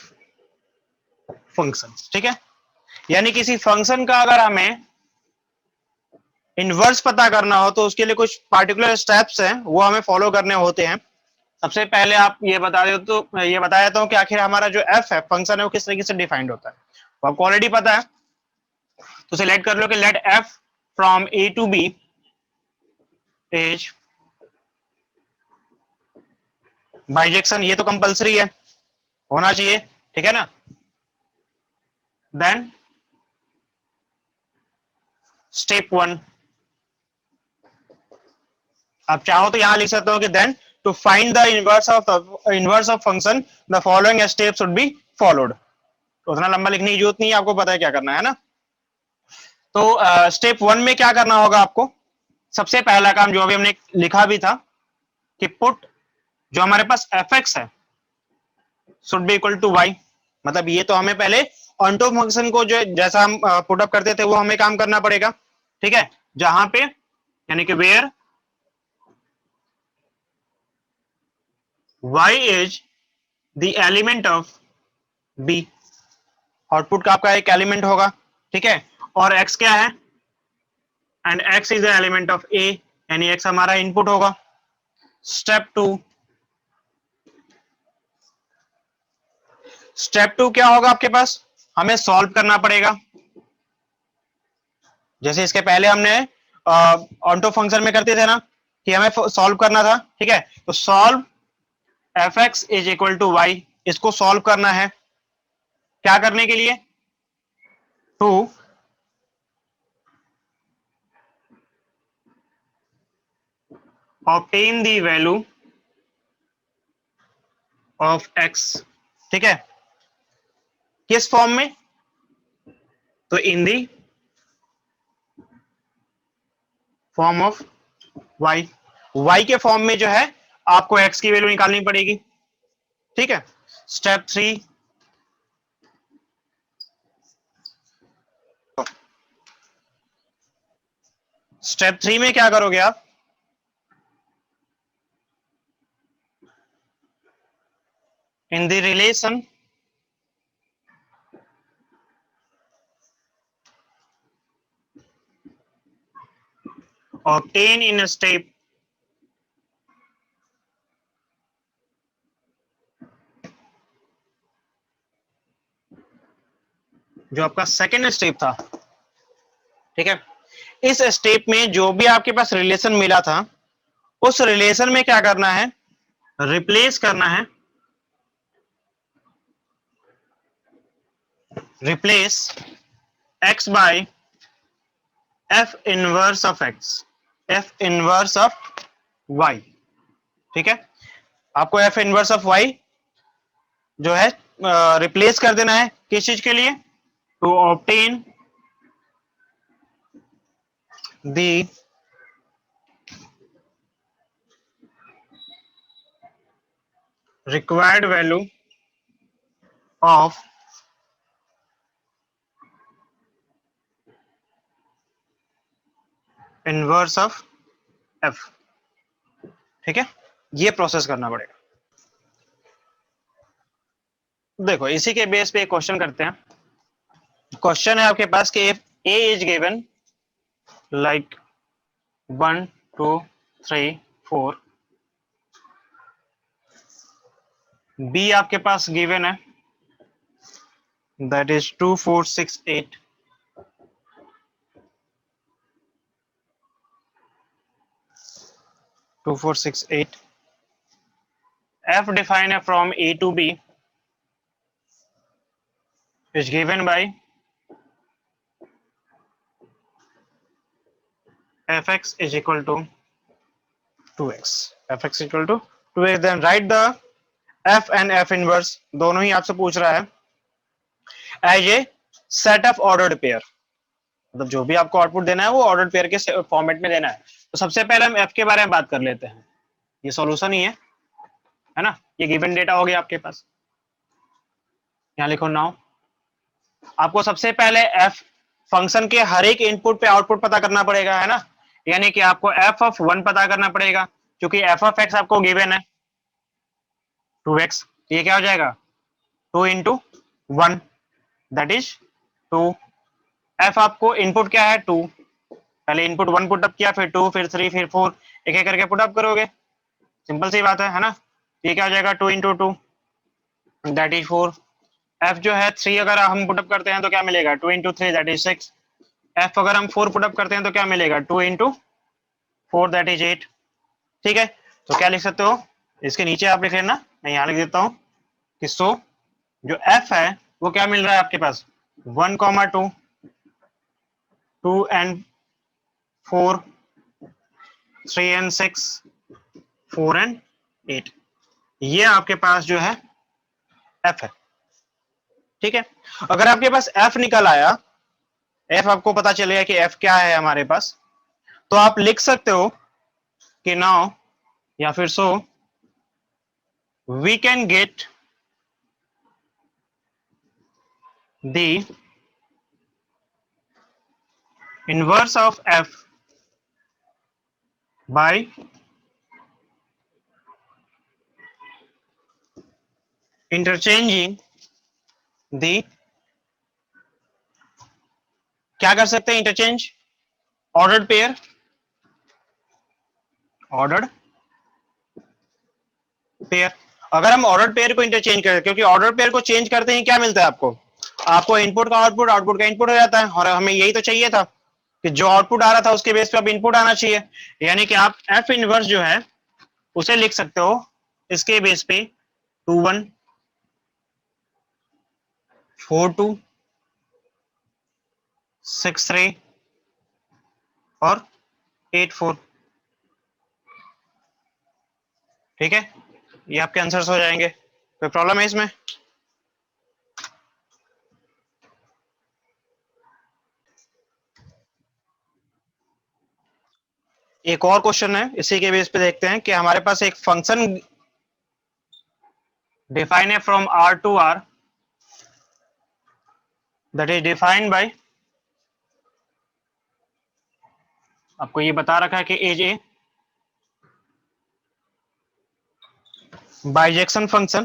function, ठीक है, यानी किसी फंक्शन का अगर हमें इनवर्स पता करना हो तो उसके लिए कुछ पार्टिकुलर स्टेप्स हैं वो हमें फॉलो करने होते हैं। सबसे पहले आप ये बता दो, तो ये बता देता हूँ कि आखिर हमारा जो एफ है फंक्शन है वो किस तरीके से डिफाइंड होता है, वो आपको ऑलरेडी पता है, तो सिलेक्ट कर लो कि let f from A to b is bijection, ये तो कंपलसरी है, होना चाहिए, ठीक है ना, देन स्टेप वन, आप चाहो तो यहां लिख सकते हो कि then to find the inverse of function the following step should be followed, उतना लंबा लिखने की जरूरत नहीं है, आपको पता है क्या करना है ना। तो स्टेप वन में क्या करना होगा आपको, सबसे पहला काम जो अभी हमने लिखा भी था कि पुट जो हमारे पास एफ एक्स है should be equal to y, मतलब ये तो हमें पहले ऑनटो फंक्शन को जो जैसा हम पुट अप करते थे वो हमें काम करना पड़ेगा, ठीक है, जहां पे यानी कि where y is the element of b, output का आपका एक एलिमेंट होगा, ठीक है, और x क्या है, and x is the element of a, यानी x हमारा इनपुट होगा। स्टेप टू क्या होगा आपके पास, हमें सॉल्व करना पड़ेगा, जैसे इसके पहले हमने ऑन्टो फंक्शन में करते थे ना कि हमें सॉल्व करना था, ठीक है, तो solve f x is equal to y, इसको सॉल्व करना है, क्या करने के लिए, to obtain the value of x, ठीक है, किस फॉर्म में, तो in the form of y, y के फॉर्म में जो है आपको एक्स की वैल्यू निकालनी पड़ेगी, ठीक है। स्टेप थ्री, स्टेप 3 में क्या करोगे आप, in the relation obtain in a step जो आपका सेकेंड स्टेप था, ठीक है, इस स्टेप में जो भी आपके पास रिलेशन मिला था उस रिलेशन में क्या करना है, रिप्लेस करना है, replace x by f inverse of x, f inverse of y, ठीक है, आपको f इनवर्स ऑफ y जो है रिप्लेस कर देना है, किस चीज के लिए, to obtain the required value of inverse of f, ठीक है, ये प्रोसेस करना पड़ेगा। देखो इसी के बेस पे एक क्वेश्चन करते हैं। क्वेश्चन है आपके पास कि if a is given like 1 2 3 4, b आपके पास गिवन है that is 2 4 6 8, f defined from a to b is given by fx is equal to 2x, fx equal to 2x, then write the f and f inverse दोनों ही आपसे पूछ रहा है as a set of ordered pair, मतलब जो भी आपको आउटपुट देना है वो ऑर्डर्ड पेयर के फॉर्मेट में देना है। तो सबसे पहले हम f के बारे में बात कर लेते हैं, ये सॉल्यूशन ही है ना, ये गिवन डेटा हो गया आपके पास, यहाँ लिखो नाउ, आपको सबसे पहले f फंक्शन के हर एक इनपुट पे आउटपुट पता करना पड़ेगा, है ना, यानी कि आपको f ऑफ 1 पता करना पड़ेगा, क्योंकि f ऑफ x आपको गिवन है 2x, ये क्या हो जाएगा 2 इंटू 1 दैट इज 2, f आपको इनपुट क्या है 2, पहले इनपुट 1 पुटअप किया, फिर 2 फिर 3 फिर 4, एक एक करके पुटअप करोगे, सिंपल सी बात है ना, ये क्या हो जाएगा 2 इंटू 2 दैट इज 4, f जो है 3 अगर हम पुटअप करते हैं तो क्या मिलेगा 2 इंटू 3 दैट इज 6, f अगर हम 4 पुटअप करते हैं तो क्या मिलेगा 2 इंटू 4 दैट इज 8, ठीक है, तो क्या लिख सकते हो, इसके नीचे आप लिख लेना, मैं यहाँ लिख देता हूँ कि सो जो f है वो क्या मिल रहा है आपके पास 1, 2 2 and 4 3 and 6 4 and 8, ये आपके पास जो है f है, ठीक है। अगर आपके पास f निकल आया, f आपको पता चलेगा कि f क्या है हमारे पास, तो आप लिख सकते हो कि नाउ या फिर so we can get the inverse of f by interchanging the, क्या कर सकते हैं interchange, ordered pair, ordered pair, अगर हम ऑर्डर्ड पेयर को इंटरचेंज करें, क्योंकि ऑर्डर्ड पेयर को चेंज करते ही क्या मिलता है आपको, आपको इनपुट का आउटपुट, आउटपुट का इनपुट हो जाता है, और हमें यही तो चाहिए था कि जो आउटपुट आ रहा था उसके बेस पे अब इनपुट आना चाहिए, यानी कि आप f इनवर्स जो है उसे लिख सकते हो इसके बेस पे 2 1 4 2 6 3 और 8 4, ठीक है, ये आपके आंसर्स हो जाएंगे, कोई प्रॉब्लम है इसमें, एक और क्वेश्चन है इसी के बेस पे देखते हैं कि हमारे पास एक फंक्शन डिफाइन है from r to r that is defined by आपको ये बता रखा है कि एज ए बाइजेक्शन फंक्शन,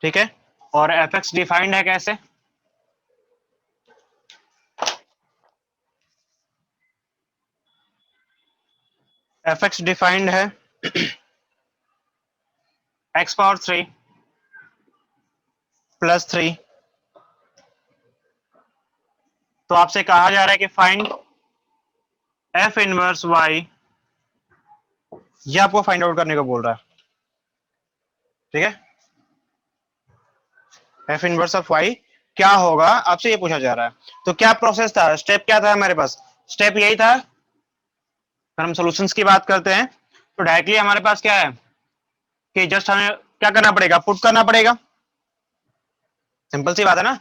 ठीक है, और एफ एक्स डिफाइंड है कैसे, एफ एक्स डिफाइंड है एक्स पावर 3 प्लस 3। तो आपसे कहा जा रहा है कि फाइंड एफ इनवर्स वाई, ये आपको फाइंड आउट करने को बोल रहा है, ठीक है। एफ इनवर्स ऑफ वाई क्या होगा आपसे ये पूछा जा रहा है। तो क्या प्रोसेस था, स्टेप क्या था हमारे पास, स्टेप यही था। अगर हम सॉल्यूशंस की बात करते हैं तो डायरेक्टली हमारे पास क्या है कि जस्ट हमें क्या करना पड़ेगा, पुट करना पड़ेगा, सिंपल सी बात है ना।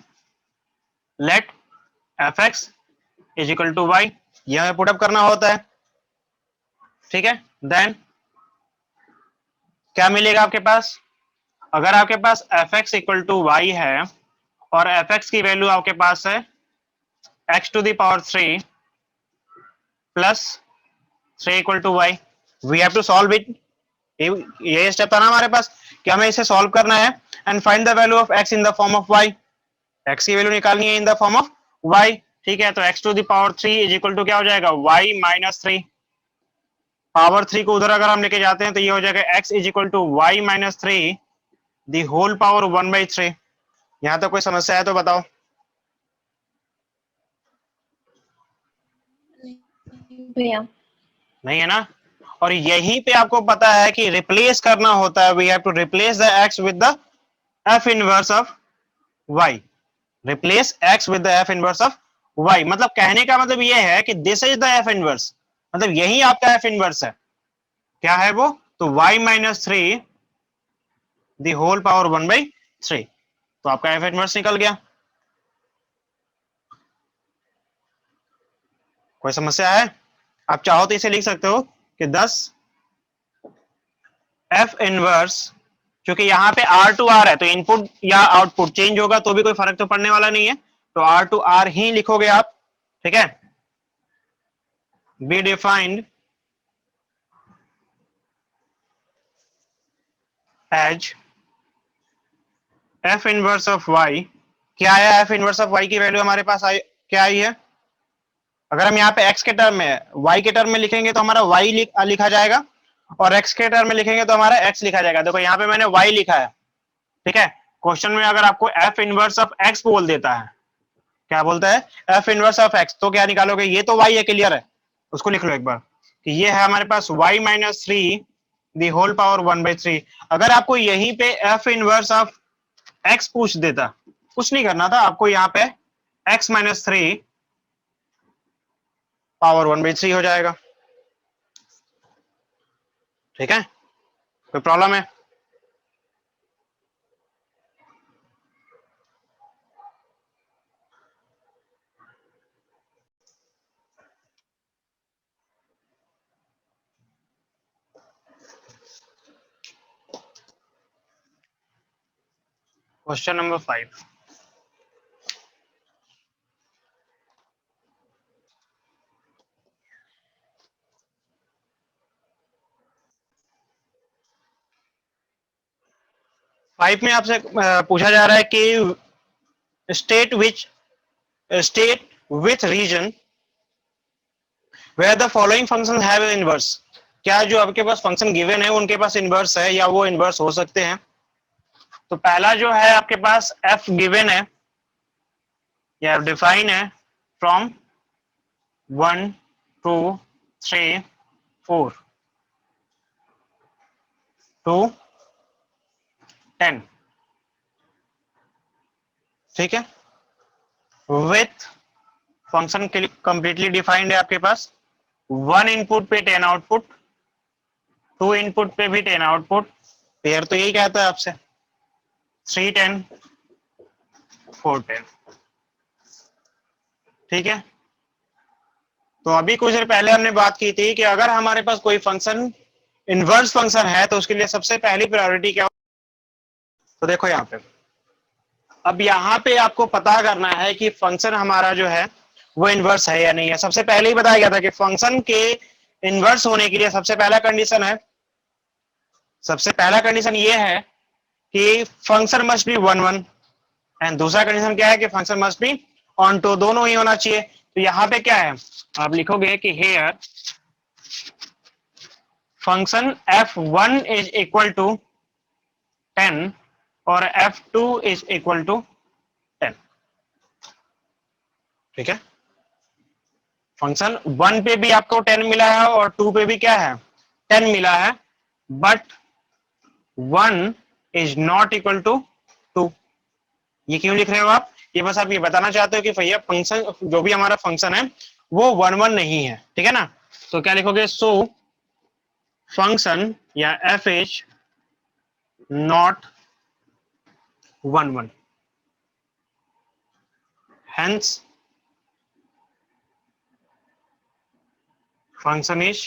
Let f x is equal to y, ये हमें पुटअप करना होता है, ठीक है। देन क्या मिलेगा आपके पास, अगर आपके पास F x equal to y है और एफ एक्स की वैल्यू आपके पास है x to the power 3 plus 3 equal to y, we have to solve it. ये स्टेप था ना हमारे पास कि हमें इसे सॉल्व करना है and find the value of x in the form of y, x की वैल्यू निकालनी है in the form of y, ठीक है। तो x to the power 3 is equal to क्या हो जाएगा, वाई माइनस 3। पावर 3 को उधर अगर हम लेके जाते हैं तो ये हो जाएगा x is equal to y minus 3 the whole power 1/3। यहां तक कोई समस्या है तो बताओ। भैया नहीं है ना। और यहीं पे आपको पता है कि रिप्लेस करना होता है, we have to replace the x with the f inverse of y, replace x with the f inverse of y. मतलब कहने का मतलब ये है कि this is the f inverse, मतलब यही आपका एफ इनवर्स है। क्या है वो, तो y minus 3 the whole power 1/3, तो आपका एफ इनवर्स निकल गया। कोई समस्या है, आप चाहो तो इसे लिख सकते हो कि 10 एफ इनवर्स, क्योंकि यहाँ पे आर टू आर है तो इनपुट या आउटपुट चेंज होगा तो भी कोई फर्क तो पड़ने वाला नहीं है, तो आर टू आर ही लिखोगे आप, ठीक है। Be defined as f inverse of Y. क्या आया, एफ इनवर्स ऑफ वाई की वैल्यू हमारे पास आई, क्या आई है। अगर हम यहाँ पे एक्स के टर्म में वाई के टर्म में लिखेंगे तो हमारा वाई लिखा जाएगा, और एक्स के टर्म में लिखेंगे तो हमारा एक्स लिखा जाएगा। देखो यहाँ पे मैंने वाई लिखा है, ठीक है। क्वेश्चन में अगर आपको एफ इनवर्स ऑफ एक्स बोल देता है, क्या बोलता है, एफ इनवर्स ऑफ एक्स, तो क्या निकालोगे, ये तो वाई है, क्लियर है, उसको लिख लो एक बार कि ये है हमारे पास y minus 3 the whole power 1/3। अगर आपको यहीं पे एफ इनवर्स ऑफ एक्स पूछ देता, कुछ नहीं करना था आपको, यहाँ पे एक्स माइनस 3 पावर 1/3 हो जाएगा, ठीक है। कोई प्रॉब्लम है, क्वेश्चन नंबर 5। फाइव में आपसे पूछा जा रहा है कि state with reason where the following function have inverse. क्या जो आपके पास फंक्शन गिवन है उनके पास इनवर्स है या वो इनवर्स हो सकते हैं। तो पहला जो है आपके पास एफ गिवन है या डिफाइन है फ्रॉम 1 2 3 4 टू 10, ठीक है। विथ फंक्शन कंप्लीटली डिफाइंड है आपके पास, 1 इनपुट पे 10 आउटपुट, 2 इनपुट पे भी 10 आउटपुट, पेयर तो यही कहता है आपसे 3 10 4 10, ठीक है। तो अभी कुछ देर पहले हमने बात की थी कि अगर हमारे पास कोई फंक्शन इनवर्स फंक्शन है तो उसके लिए सबसे पहली प्रायोरिटी क्या हो। तो देखो यहाँ पे, अब यहाँ पे आपको पता करना है कि फंक्शन हमारा जो है वो इनवर्स है या नहीं है। सबसे पहले ही बताया गया था कि फंक्शन के इनवर्स होने के लिए सबसे पहला कंडीशन ये है कि फंक्शन मस्ट बी 1 1, एंड दूसरा कंडीशन क्या है कि function must be onto, दोनों ही होना चाहिए। तो यहाँ पे क्या है, आप लिखोगे कि here function f1 is equal to 10 और f2 इज इक्वल टू 10। ठीक है, फंक्शन 1 पे भी आपको 10 मिला है और 2 पे भी क्या है 10 मिला है, but 1 is not equal to 2। ये क्यों लिख रहे हो आप, ये बस आप ये बताना चाहते हो कि भैया फंक्शन जो भी हमारा फंक्शन है वो 1 1 नहीं है। ठीक है ना, तो क्या लिखोगे, सो फंक्शन या F is not 1 1, hence function is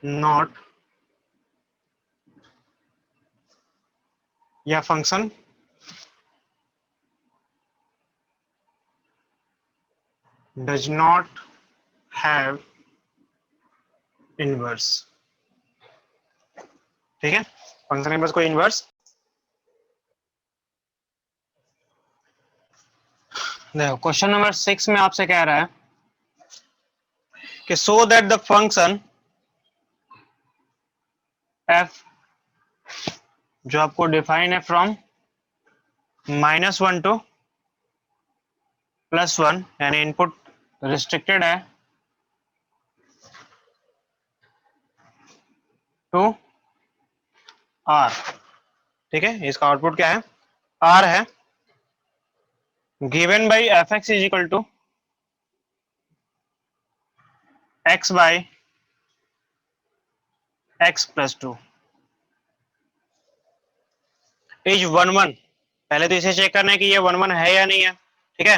not, या function does not have inverse। ठीक है, फंक्शन के पास कोई इनवर्स। देखो क्वेश्चन नंबर 6 में आपसे कह रहा है कि so that the function f जो आपको डिफाइन है फ्रॉम -1 टू +1, यानी इनपुट रिस्ट्रिक्टेड है टू r। ठीक है, इसका आउटपुट क्या है, r है, given by f x is equal to x बाई x + 2 इज 1 1। पहले तो इसे चेक करना है कि ये 1 1 है या नहीं है। ठीक है,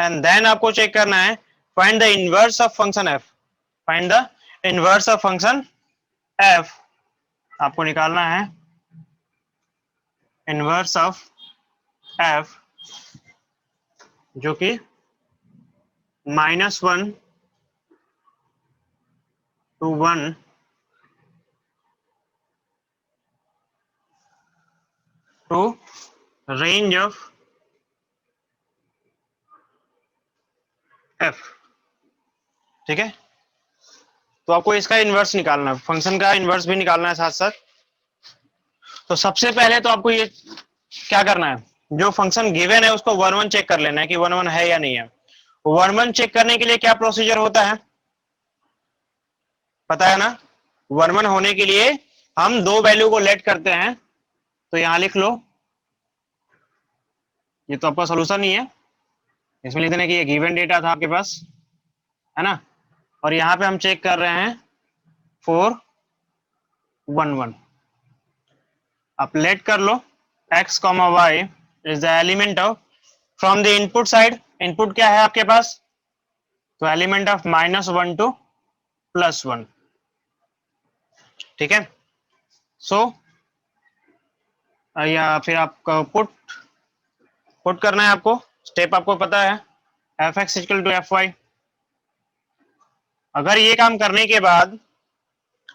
एंड देन आपको चेक करना है find the inverse of function f। Find the inverse of function f, आपको निकालना है इनवर्स ऑफ f जो कि -1 to 1 to range of f। ठीक है, तो आपको इसका इनवर्स निकालना है, फंक्शन का इनवर्स भी निकालना है साथ साथ। तो सबसे पहले तो आपको ये क्या करना है, जो फंक्शन गिवन है उसको 1 1 चेक कर लेना है कि 1 1 है या नहीं है। 1 1 चेक करने के लिए क्या प्रोसीजर होता है पता है ना, 1 1 होने के लिए हम दो वैल्यू को लेट करते हैं। तो यहां लिख लो, ये तो आपका सोल्यूशन ही है, इसमें लिख देना कि ये गिवन डेटा था आपके पास, है ना, और यहाँ पे हम चेक कर रहे हैं 4 1 1। आप लेट कर लो x, y is the element of from the input side. Input क्या है आपके पास, तो एलिमेंट ऑफ -1 टू +1। ठीक है, सो या फिर आपको पुट करना है, आपको स्टेप आपको पता है, f x equal to f y. अगर ये काम करने के बाद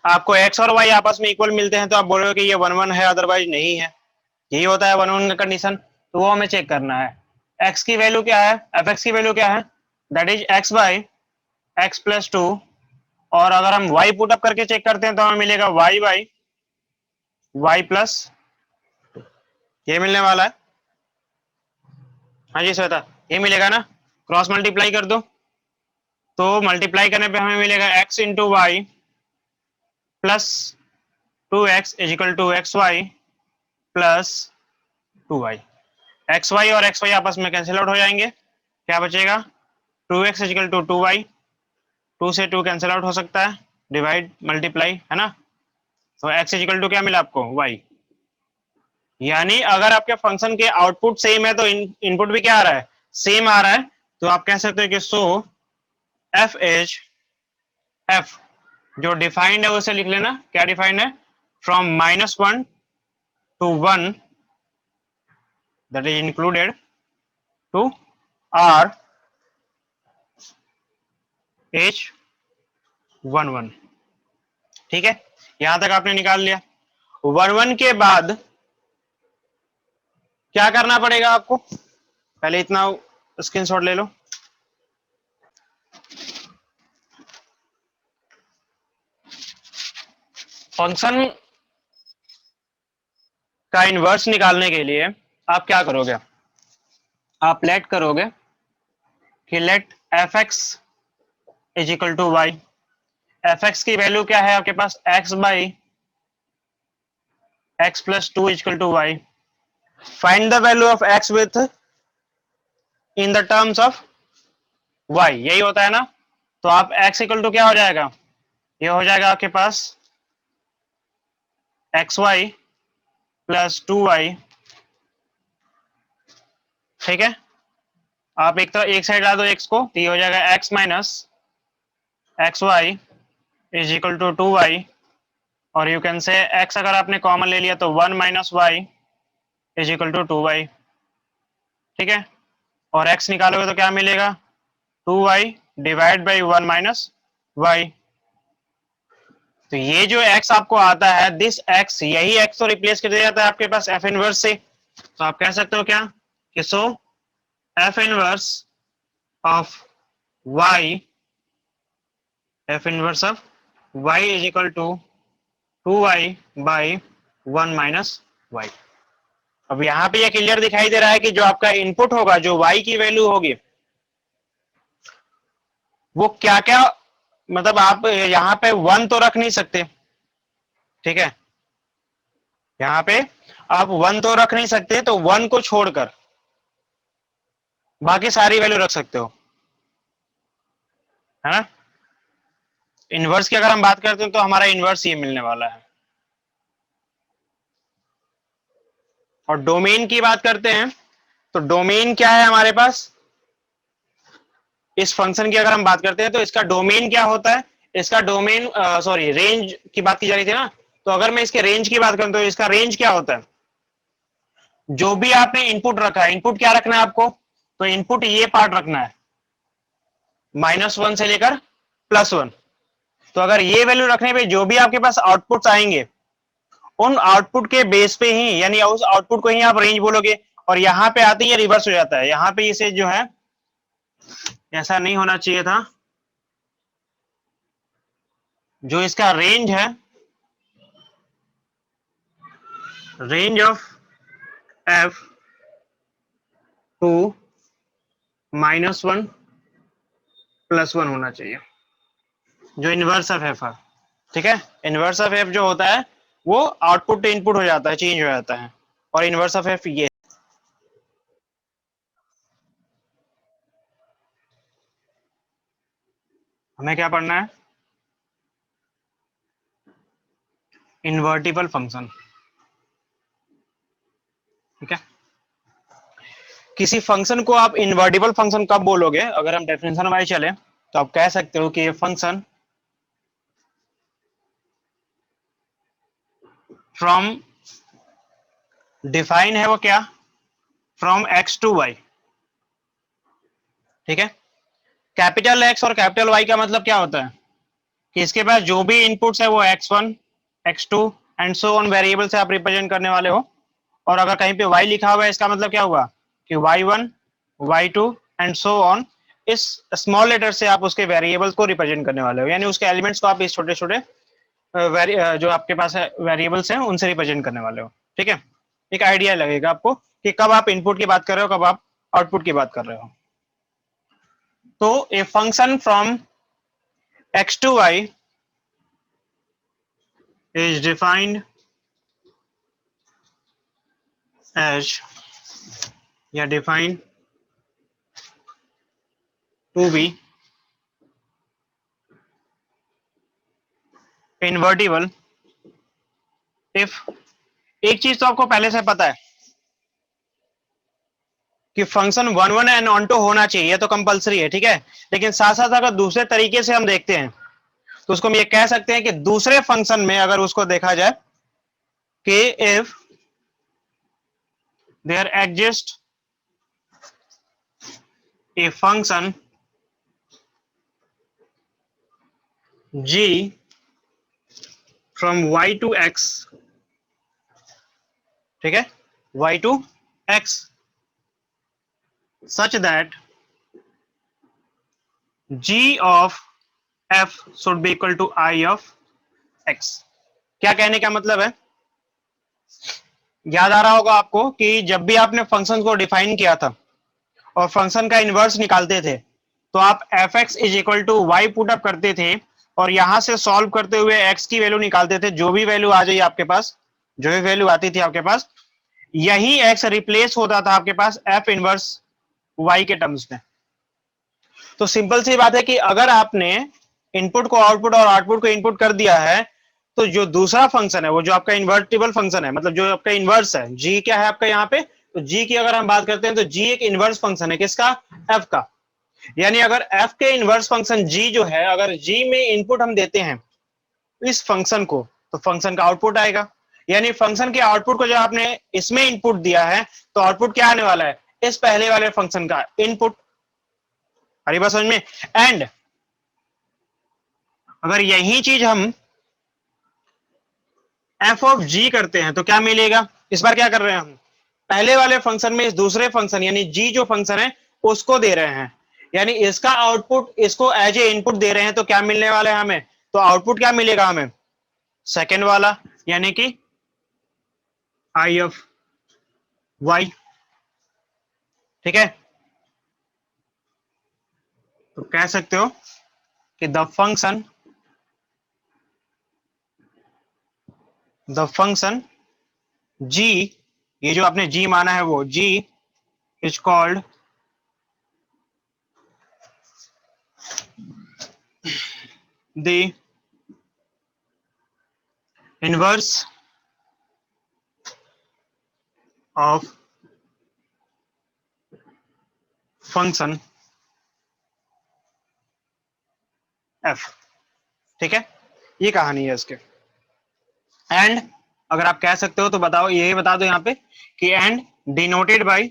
आपको x और y आपस में इक्वल मिलते हैं तो आप बोलोगे कि ये 1 1 है, अदरवाइज नहीं है। यही होता है 1 1 का कंडीशन, तो वो हमें चेक करना है। x की वैल्यू क्या है, एफ एक्स की वैल्यू क्या है, दैट इज x बाई x + 2, और अगर हम y पुट अप करके चेक करते हैं तो हमें मिलेगा y बाई y + ये मिलने वाला है। हाँ जी श्वेता, ये मिलेगा ना, क्रॉस मल्टीप्लाई कर दो, तो मल्टीप्लाई करने पे हमें मिलेगा x into y plus 2x is equal to xy plus 2y। xy और xy आपस में कैंसिल आउट हो जाएंगे, क्या बचेगा, 2x is equal to 2y, 2 से 2 कैंसिल आउट हो सकता है, डिवाइड मल्टीप्लाई, है ना, तो x इज इक्वल टू क्या मिला आपको, y। यानी अगर आपके फंक्शन के आउटपुट सेम है तो इनपुट भी क्या आ रहा है, सेम आ रहा है, तो आप कह सकते हो कि सो f इज f जो डिफाइंड है उसे लिख लेना, क्या डिफाइंड है, from -1 to 1 that is included to r H11। ठीक है, यहां तक आपने निकाल लिया। 11 के बाद क्या करना पड़ेगा आपको, पहले इतना स्क्रीनशॉट ले लो। फंक्शन का इनवर्स निकालने के लिए आप क्या करोगे, आप लेट करोगे कि let f x is equal to y. F x की वैल्यू क्या है आपके पास, x by x plus two is equal to y. Find the value of x within the terms of y, यही होता है ना। तो आप एक्स इक्वल टू क्या हो जाएगा, ये हो जाएगा आपके पास x y plus two Y. ठीक है, आप एक साइड ला दो एक्स को, तो ये हो जाएगा x minus x y is equal to two Y. और यू कैन से एक्स अगर आपने कॉमन ले लिया तो one minus y is equal to two Y. ठीक है, और एक्स निकालोगे तो क्या मिलेगा, two y divide by one minus y. तो ये जो x आपको आता है, दिस x, यही x तो रिप्लेस कर दिया जाता है आपके पास f इनवर्स से। तो आप कह सकते हो क्या कि so f inverse of y, f inverse of y is equal to two Y by one minus Y. अब यहां पे ये क्लियर दिखाई दे रहा है कि जो आपका इनपुट होगा, जो y की वैल्यू होगी, वो क्या क्या, मतलब आप यहाँ पे वन तो रख नहीं सकते। ठीक है, यहाँ पे आप वन तो रख नहीं सकते, तो वन को छोड़कर बाकी सारी वैल्यू रख सकते हो, है ना। इनवर्स की अगर हम बात करते हैं तो हमारा इनवर्स ये मिलने वाला है। और डोमेन की बात करते हैं तो डोमेन क्या है हमारे पास, इस फंक्शन की अगर हम बात करते हैं तो इसका डोमेन क्या होता है, इसका डोमेन सॉरी रेंज की बात की जा रही थी ना। तो अगर मैं इसके रेंज की बात करूं तो इसका रेंज क्या होता है, जो भी आपने इनपुट रखा है, इनपुट क्या रखना है आपको, तो इनपुट ये पार्ट रखना है माइनस वन से लेकर प्लस वन। तो अगर ये वैल्यू रखने पे जो भी आपके पास आउटपुट्स आएंगे, उन आउटपुट के बेस पे ही, यानी उस आउटपुट को ही आप रेंज बोलोगे। और यहां पे आते ही रिवर्स हो जाता है, यहां पे इसे जो है, ऐसा नहीं होना चाहिए था। जो इसका रेंज है, range of F two minus one plus one होना चाहिए, जो इनवर्स ऑफ एफ है। ठीक है, इनवर्स ऑफ एफ जो होता है वो आउटपुट टू इनपुट हो जाता है, चेंज हो जाता है। और इनवर्स ऑफ एफ ये, हमें क्या पढ़ना है, इन्वर्टिबल फंक्शन। ठीक है, किसी फंक्शन को आप इन्वर्टिबल फंक्शन कब बोलोगे, अगर हम डेफिनेशन वाइज चले तो आप कह सकते हो कि ये फंक्शन फ्रॉम, डिफाइन है वो क्या, फ्रॉम एक्स टू वाई। ठीक है, कैपिटल एक्स और कैपिटल वाई का मतलब क्या होता है कि इसके पास जो भी इनपुट्स है वो x1 x2 and so on variable से आप रिप्रेजेंट करने वाले हो। और अगर कहीं पे y लिखा हुआ है, इसका मतलब क्या हुआ कि y1 y2 and so on, इस स्मॉल लेटर से आप उसके वेरिएबल्स को रिप्रेजेंट करने वाले हो, यानी उसके एलिमेंट्स को आप इस छोटे छोटे जो आपके पास है वेरिएबल्स हैं उनसे रिप्रेजेंट करने वाले हो। ठीक है, एक आइडिया लगेगा आपको कि कब आप इनपुट की बात कर रहे हो, कब आप आउटपुट की बात कर रहे हो। तो ए function from x to y is defined as, या defined to be invertible if, एक चीज तो आपको पहले से पता है कि function one one and onto होना चाहिए, तो कंपलसरी है। ठीक है, लेकिन साथ साथ अगर दूसरे तरीके से हम देखते हैं तो उसको हम ये कह सकते हैं कि दूसरे फंक्शन में अगर उसको देखा जाए कि if there exist a function g from y to x, ठीक है, y to x, such that g of f should be equal to I of x। क्या कहने का मतलब है, याद आ रहा होगा आपको कि जब भी आपने फंक्शन को डिफाइन किया था और फंक्शन का इनवर्स निकालते थे तो आप F x is equal to Y put up करते थे और यहां से सॉल्व करते हुए एक्स की वैल्यू निकालते थे, जो भी वैल्यू आ जाए आपके पास, जो भी वैल्यू आती थी आपके पास, यही एक्स रिप्लेस होता था आपके पास एफ इनवर्स वाई के टर्म्स में। तो सिंपल सी बात है कि अगर आपने इनपुट को आउटपुट और आउटपुट को इनपुट कर दिया है तो जो दूसरा फंक्शन है वो जो आपका इन्वर्टिबल फंक्शन है, मतलब जो आपका इनवर्स है, जी क्या है आपका यहाँ पे, तो जी की अगर हम बात करते हैं तो जी एक इनवर्स फंक्शन है किसका, एफ का। यानी अगर एफ के इनवर्स फंक्शन जी जो है, अगर जी में इनपुट हम देते हैं इस फंक्शन को तो फंक्शन का आउटपुट आएगा। यानी फंक्शन के आउटपुट को जो आपने इसमें इनपुट दिया है तो आउटपुट क्या आने वाला है, इस पहले वाले फंक्शन का इनपुट। अरे बात समझ में। एंड अगर यही चीज हम एफ ऑफ जी करते हैं तो क्या मिलेगा, इस बार क्या कर रहे हैं हम, पहले वाले फंक्शन में इस दूसरे फंक्शन यानी जी जो फंक्शन है उसको दे रहे हैं, यानी इसका आउटपुट इसको एज ए इनपुट दे रहे हैं, तो क्या मिलने वाला है हमें, तो आउटपुट क्या मिलेगा हमें, सेकेंड वाला, यानी कि आई ऑफ वाई। ठीक है, तो कह सकते हो कि द फंक्शन जी, ये जो आपने जी माना है वो g is called the inverse of function f. ठीक है, ये कहानी है इसके। एंड अगर आप कह सकते हो तो बताओ, यही बता दो यहाँ पे कि एंड डिनोटेड बाय,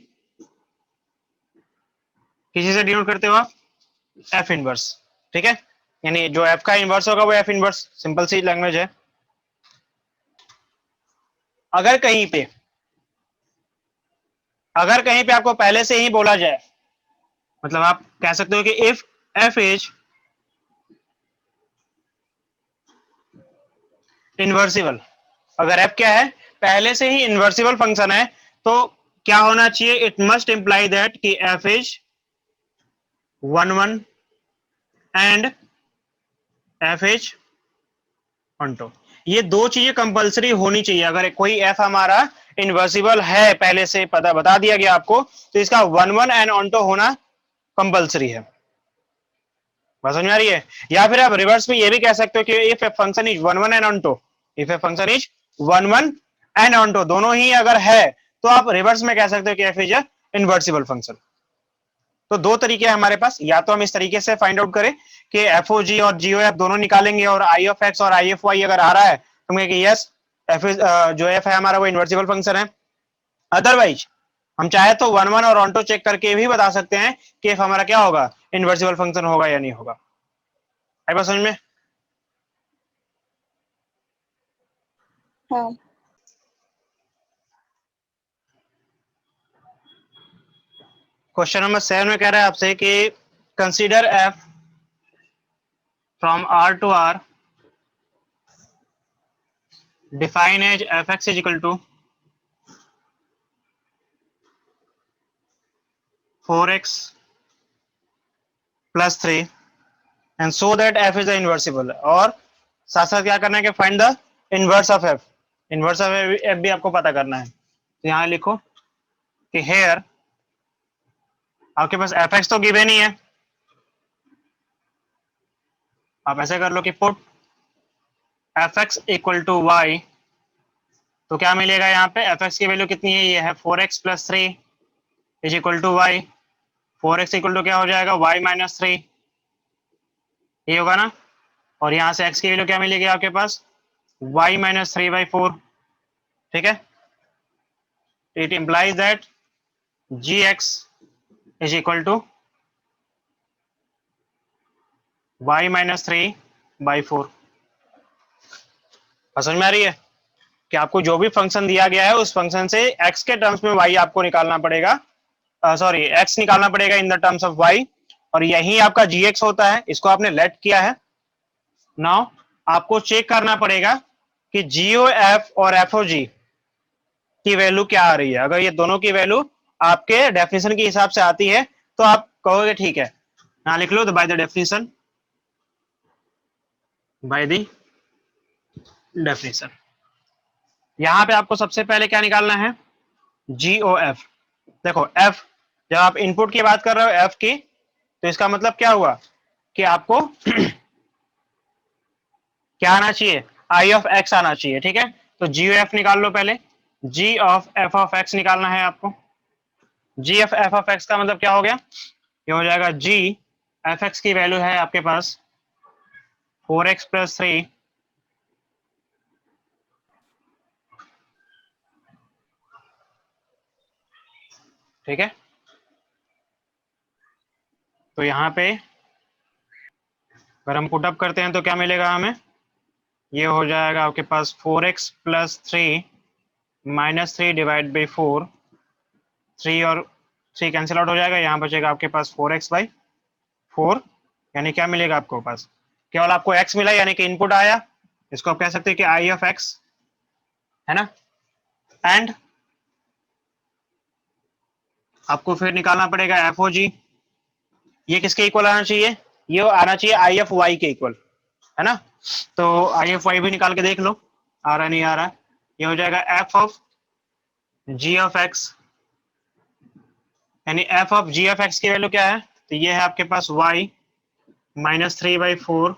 किसी से डिनोट करते हो आप, एफ इनवर्स। ठीक है, यानी जो एफ का इनवर्स होगा वो एफ इनवर्स, सिंपल सी लैंग्वेज है। अगर कहीं पे आपको पहले से ही बोला जाए, मतलब आप कह सकते हो कि इफ एफ इज इन्वर्सिबल, अगर एफ क्या है, पहले से ही इन्वर्सिबल फंक्शन है, तो क्या होना चाहिए, इट मस्ट इंप्लाई दैट कि f is 1 1 and f is onto. ये दो चीजें कंपलसरी होनी चाहिए। अगर कोई एफ हमारा इन्वर्सिबल है, पहले से पता बता दिया गया आपको, तो इसका 1 1 एंड ऑनटो होना कंपलसरी है। बात समझ में आ रही है। या फिर आप रिवर्स में ये भी कह सकते हो कि if a function is 1 1 and onto, if a function is 1 1 and onto, दोनों ही अगर है तो आप रिवर्स में कह सकते हो कि एफ इज ए इन्वर्सिबल फंक्शन। तो दो तरीके हैं हमारे पास, या तो हम इस तरीके से फाइंड आउट करें कि एफ ओ जी और जी ओ एफ दोनों निकालेंगे और आई ऑफ एक्स और आई एफ वाई अगर आ रहा है तो हम कहेंगे यस एफ इज, जो एफ है हमारा वो इन्वर्सिबल फंक्शन है। अदरवाइज हम चाहे तो 1 1 और ऑनटो चेक करके भी बता सकते हैं कि एफ हमारा क्या होगा, इन्वर्सिबल फंक्शन होगा या नहीं होगा। आई बात समझ में। हाँ। क्वेश्चन नंबर 7 में कह रहा है आपसे कि consider f from R to R define as f x is equal to 4x plus 3 and so that f is invertible. और साथ साथ क्या करना है कि find the inverse of F, inverse of f भी आपको पता करना है। तो यहां लिखो कि हेयर आपके पास एफ एक्स तो गिवन ही है, आप ऐसे कर लो कि put F x equal to Y, तो क्या मिलेगा यहाँ पे, एफ एक्स की वैल्यू कितनी है, ये है 4x plus 3 is equal to Y. 4x equal to क्या हो जाएगा, y माइनस 3, ये होगा ना। और यहां से x की वैल्यू क्या मिलेगी आपके पास, y माइनस 3/4। ठीक है, it implies that gx is equal to y minus 3/4। समझ में आ रही है कि आपको जो भी फंक्शन दिया गया है उस फंक्शन से x के टर्म्स में y आपको निकालना पड़ेगा, सॉरी x निकालना पड़ेगा इन द टर्म्स ऑफ y, और यही आपका gx होता है। इसको आपने लेट किया है। नाउ आपको चेक करना पड़ेगा कि GOF और FOG की वैल्यू क्या आ रही है। अगर ये दोनों की वैल्यू आपके डेफिनेशन के हिसाब से आती है तो आप कहोगे ठीक है। यहां लिख लो, by the definition, by the definition. यहां पे आपको सबसे पहले क्या निकालना है, GOF। देखो F, जब आप इनपुट की बात कर रहे हो F की, तो इसका मतलब क्या हुआ कि आपको क्या आना चाहिए, I ऑफ X आना चाहिए। ठीक है, तो GOF निकाल लो पहले। G of F of X निकालना है आपको। G of F of X का मतलब क्या हो गया, ये हो जाएगा G एफ एक्स की वैल्यू है आपके पास 4x प्लस 3, ठीक है। तो यहाँ पे अगर हम पुटअप करते हैं तो क्या मिलेगा हमें, ये हो जाएगा आपके पास 4x plus 3 minus 3 divide by 4, 3 और 3 कैंसिल आउट हो जाएगा, यहाँ बचेगा आपके पास 4x/4। यानी क्या मिलेगा आपको पास, केवल आपको x मिला यानी कि इनपुट आया। इसको आप कह सकते हैं कि I ऑफ x है ना। एंड आपको फिर निकालना पड़ेगा FOG। ये किसके इक्वल आना चाहिए, ये आना चाहिए I ऑफ y के इक्वल, है ना। तो I ऑफ y भी निकाल के देख लो, आ रहा नहीं आ रहा। ये हो जाएगा f of g of x, यानी f of g of x की वैल्यू क्या है, तो ये है आपके पास y माइनस 3/4।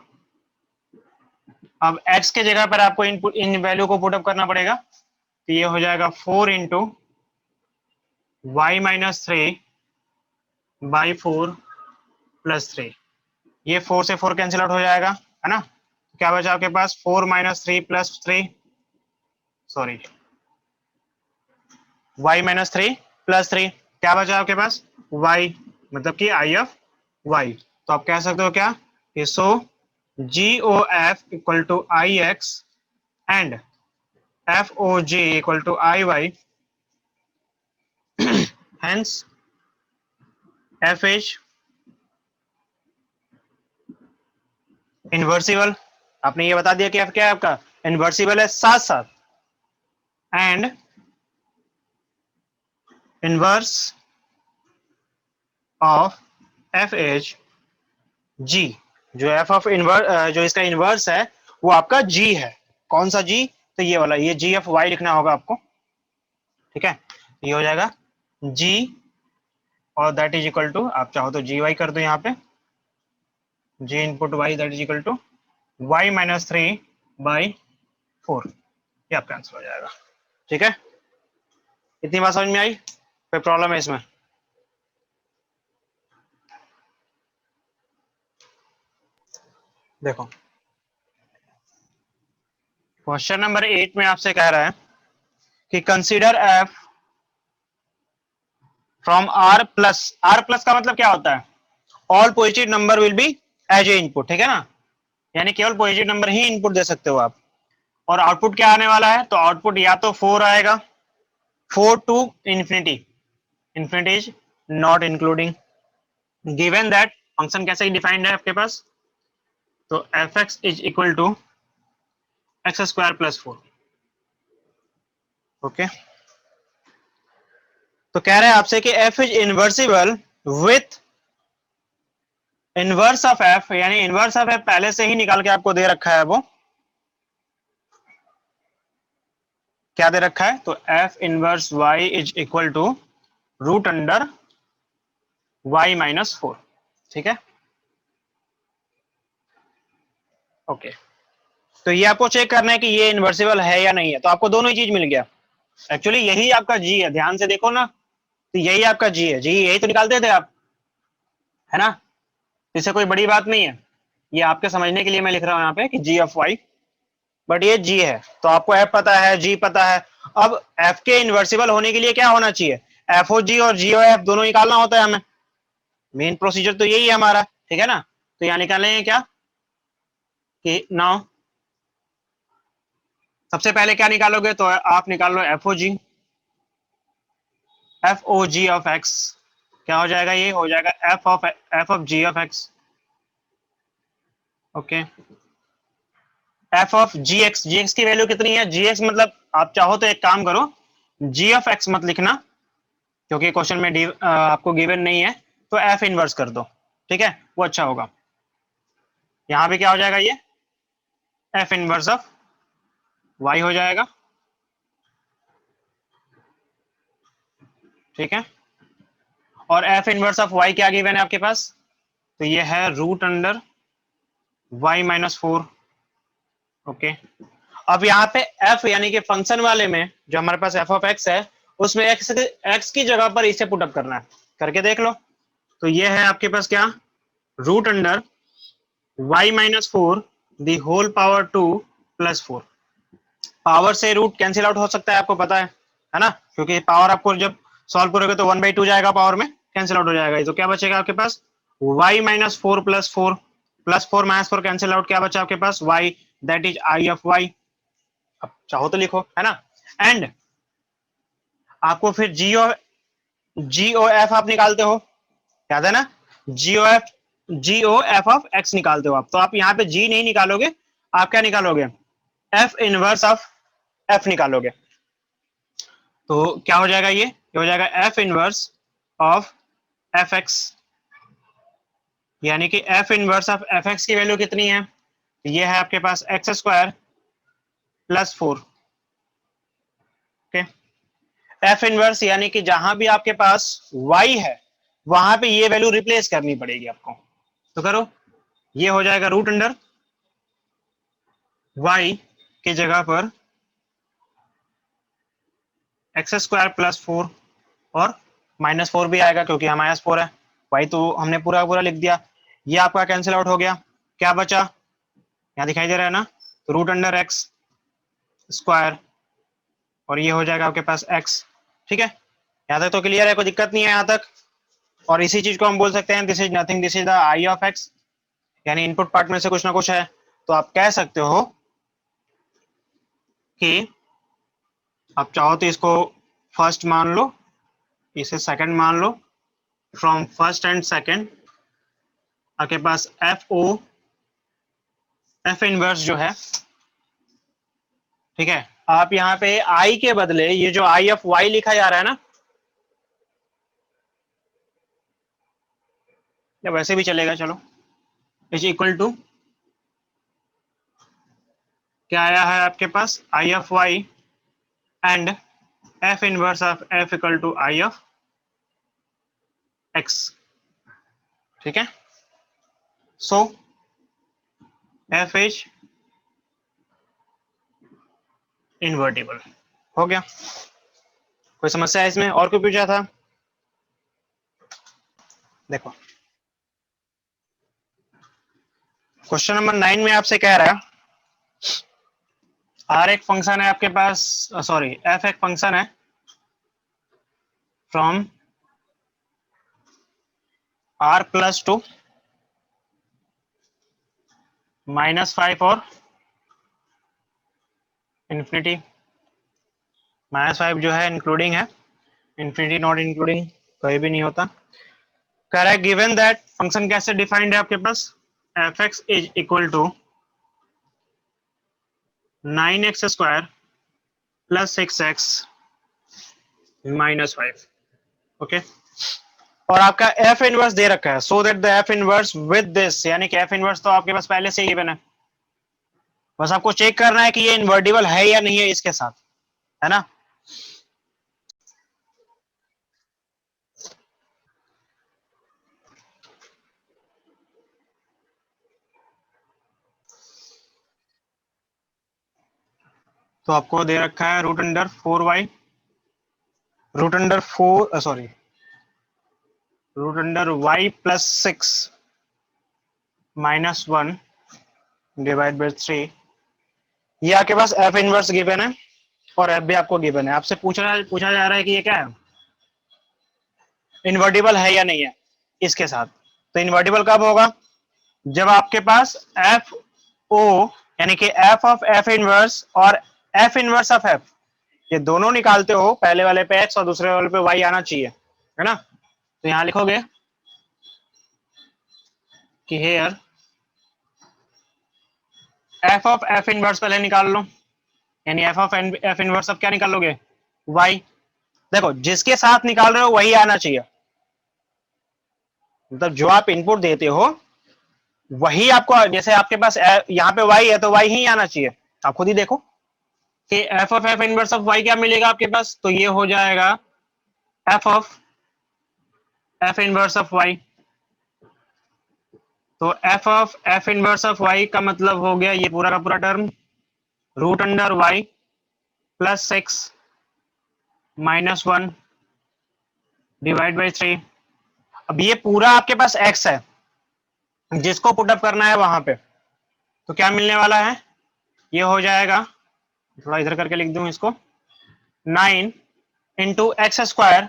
अब x के जगह पर आपको इनपुट इन वैल्यू को पुटअप करना पड़ेगा, तो ये हो जाएगा 4 इंटू y माइनस 3/4 प्लस 3। ये 4 से 4 कैंसिल आउट हो जाएगा, है ना। तो क्या बचा आपके पास 4 minus 3 plus 3, sorry y minus 3 plus 3, क्या बचा आपके पास y, मतलब कि I ऑफ y। तो आप कह सकते हो क्या कि so GOF equal to IX and FOG equal to IY, hence FH invertible. आपने ये बता दिया कि F क्या है आपका, इन्वर्सिबल है, साथ साथ and inverse of FH G। जो F ऑफ इनवर्स, जो इसका इनवर्स है वो आपका G है। कौन सा G, तो ये वाला, ये G ऑफ Y लिखना होगा आपको, ठीक है। ये हो जाएगा G और दैट इज इक्वल टू, आप चाहो तो GY कर दो यहाँ पे, G input Y that is equal to Y minus 3/4, ये आपका आंसर हो जाएगा। ठीक है, इतनी बात समझ में आई, कोई प्रॉब्लम है इसमें। देखो क्वेश्चन नंबर 8 में आपसे कह रहा है कि consider F from R plus. R plus का मतलब क्या होता है, all positive number will be as a input, ठीक है ना। यानी केवल पॉजिटिव नंबर ही इनपुट दे सकते हो आप। और आउटपुट क्या आने वाला है, तो आउटपुट या तो 4 आएगा, 4 to infinity, infinity is not including, given that function कैसे डिफाइंड है आपके पास, तो f x is equal to x² plus 4। Okay, तो कह रहे हैं आपसे कि f is invertible with inverse of f, यानी इनवर्स ऑफ f पहले से ही निकाल के आपको दे रखा है। वो क्या दे रखा है, तो f inverse y is equal to root under y minus 4, ठीक है। ओके, तो ये आपको चेक करना है कि ये इनवर्सिबल है या नहीं है। तो आपको दोनों ही चीज मिल गया। एक्चुअली यही आपका जी है, ध्यान से देखो ना, तो यही आपका जी है। जी यही तो निकालते थे आप, है ना। इससे कोई बड़ी बात नहीं है, ये आपके समझने के लिए मैं लिख रहा हूं यहाँ पे कि जी ऑफ वाई, बट ये जी है। तो आपको एफ पता है, जी पता है। अब एफ के इन्वर्सिबल होने के लिए क्या होना चाहिए, एफ ओ जी और जी ओ एफ दोनों निकालना होता है हमें। मेन प्रोसीजर तो यही है हमारा, ठीक है ना। तो यहाँ निकालेंगे क्या, कि नाउ सबसे पहले क्या निकालोगे, तो आप निकाल लो f o g of x. क्या हो जाएगा, ये हो जाएगा f of g of x. Okay, f of g x की वैल्यू कितनी है, जी एक्स मतलब आप चाहो तो एक काम करो, जी ऑफ एक्स मत लिखना क्योंकि क्वेश्चन में आपको गिवन नहीं है, तो एफ इनवर्स कर दो, ठीक है, वो अच्छा होगा। यहां पे क्या हो जाएगा, ये एफ इनवर्स ऑफ वाई हो जाएगा, ठीक है। और एफ इनवर्स ऑफ वाई क्या गिवन है आपके पास, तो ये है root under Y minus 4। Okay, अब यहाँ पे एफ यानी कि फंक्शन वाले में जो हमारे पास एफ ऑफ एक्स है, उसमें एक्स की जगह पर इसे पुटअप करना है, करके देख लो। तो ये है आपके पास क्या, root under Y minus 4 the whole power 2 plus 4। Power से रूट कैंसिल आउट हो सकता है, आपको पता है ना, क्योंकि पावर आपको जब सॉल्व करोगे तो 1/2 जाएगा, पावर में कैंसिल आउट हो जाएगा। तो क्या बचेगा आपके पास, y minus 4 plus 4, plus 4 minus 4 cancel out, क्या बचा आपके पास y, that is I of y। अब चाहो तो लिखो, है ना। एंड आपको फिर जी ओ एफ आप निकालते हो, याद है ना, जी ओ एफ ऑफ एक्स निकालते हो आप। तो आप यहाँ पे जी नहीं निकालोगे, आप क्या निकालोगे, एफ इनवर्स ऑफ एफ निकालोगे। तो क्या हो जाएगा, ये हो जाएगा f inverse of f x, यानी कि F inverse of f x की वैल्यू कितनी है, ये है आपके पास x square plus 4। Okay, f inverse यानी कि जहां भी आपके पास y है वहां पे ये वैल्यू रिप्लेस करनी पड़ेगी आपको। तो करो, ये हो जाएगा रूट अंडर y की जगह पर एक्स स्क्वायर प्लस 4, और माइनस 4 भी आएगा क्योंकि यहाँ माइनस 4 है, y तो हमने पूरा पूरा लिख दिया। ये आपका कैंसिल आउट हो गया, क्या बचा, यहाँ दिखाई दे रहा है ना, तो रूट अंडर एक्स स्क्वायर, और ये हो जाएगा आपके पास x, ठीक है। यहाँ तक तो क्लियर है, कोई दिक्कत नहीं है यहाँ तक। और इसी चीज को हम बोल सकते हैं this is nothing, this is the I of x, यानी इनपुट पार्ट में से कुछ ना कुछ है। तो आप कह सकते हो कि आप चाहो तो इसको फर्स्ट मान लो, इसे सेकंड मान लो, फ्रॉम फर्स्ट एंड सेकंड आपके पास एफ इनवर्स जो है, ठीक है। आप यहाँ पे आई के बदले ये जो आई ऑफ वाई लिखा जा रहा है ना, या वैसे भी चलेगा, चलो, इज इक्वल टू क्या आया है आपके पास, I of y and F inverse of f equal to I of x, ठीक है। सो एफ इज इनवर्टिबल, हो गया। कोई समस्या है इसमें, और कोई पूछा था, देखो क्वेश्चन नंबर 9 में आपसे कह रहा है आर एक फंक्शन है आपके पास, सॉरी एफ एक फंक्शन है फ्रॉम आर प्लस टू -5 और इन्फिनिटी। -5 जो है इंक्लूडिंग है, इन्फिनिटी नॉट इंक्लूडिंग, कोई भी नहीं होता। कह रहा है गिवन दैट फंक्शन कैसे डिफाइंड है आपके पास, F x is equal to 9x square plus 6x -5। Okay, और आपका एफ इनवर्स दे रखा है, so that the f inverse with this, यानी कि एफ इनवर्स तो आपके पास पहले से ही गिवन है, बस आपको चेक करना है कि ये इन्वर्टिबल है या नहीं है इसके साथ, है ना। तो आपको दे रखा है root under 4y, root under 4 sorry root under y plus 6 -1 divide by 3। ये आपके पास एफ इनवर्स गिवन है और एफ भी आपको गिवन है। आपसे पूछा जा रहा है कि ये क्या है, इन्वर्टिबल है या नहीं है इसके साथ। तो इन्वर्टिबल कब होगा, जब आपके पास एफ ओ यानी कि एफ ऑफ एफ इनवर्स और एफ इनवर्स ऑफ एफ, ये दोनों निकालते हो, पहले वाले पे एक्स और दूसरे वाले पे वाई आना चाहिए, है ना। तो यहां लिखोगे कि here F of F inverse पहले निकाल लो, यानी एफ ऑफ एफ इनवर्स अब क्या निकाल लोगे, वाई। देखो जिसके साथ निकाल रहे हो वही आना चाहिए, मतलब जो आप इनपुट देते हो वही आपको, जैसे आपके पास यहाँ पे वाई है तो वाई ही आना चाहिए। आप खुद ही देखो कि f of F inverse of Y क्या मिलेगा आपके पास, तो ये हो जाएगा f of F inverse of y. तो f of F inverse of y का मतलब हो गया ये पूरा का पूरा term root under Y plus 6 minus 1 divide by 3। अब ये पूरा आपके पास एक्स है, जिसको पुटअप करना है वहां पे, तो क्या मिलने वाला है, ये हो जाएगा, थोड़ा इधर करके लिख दूं इसको, 9 इंटू एक्स स्क्वायर,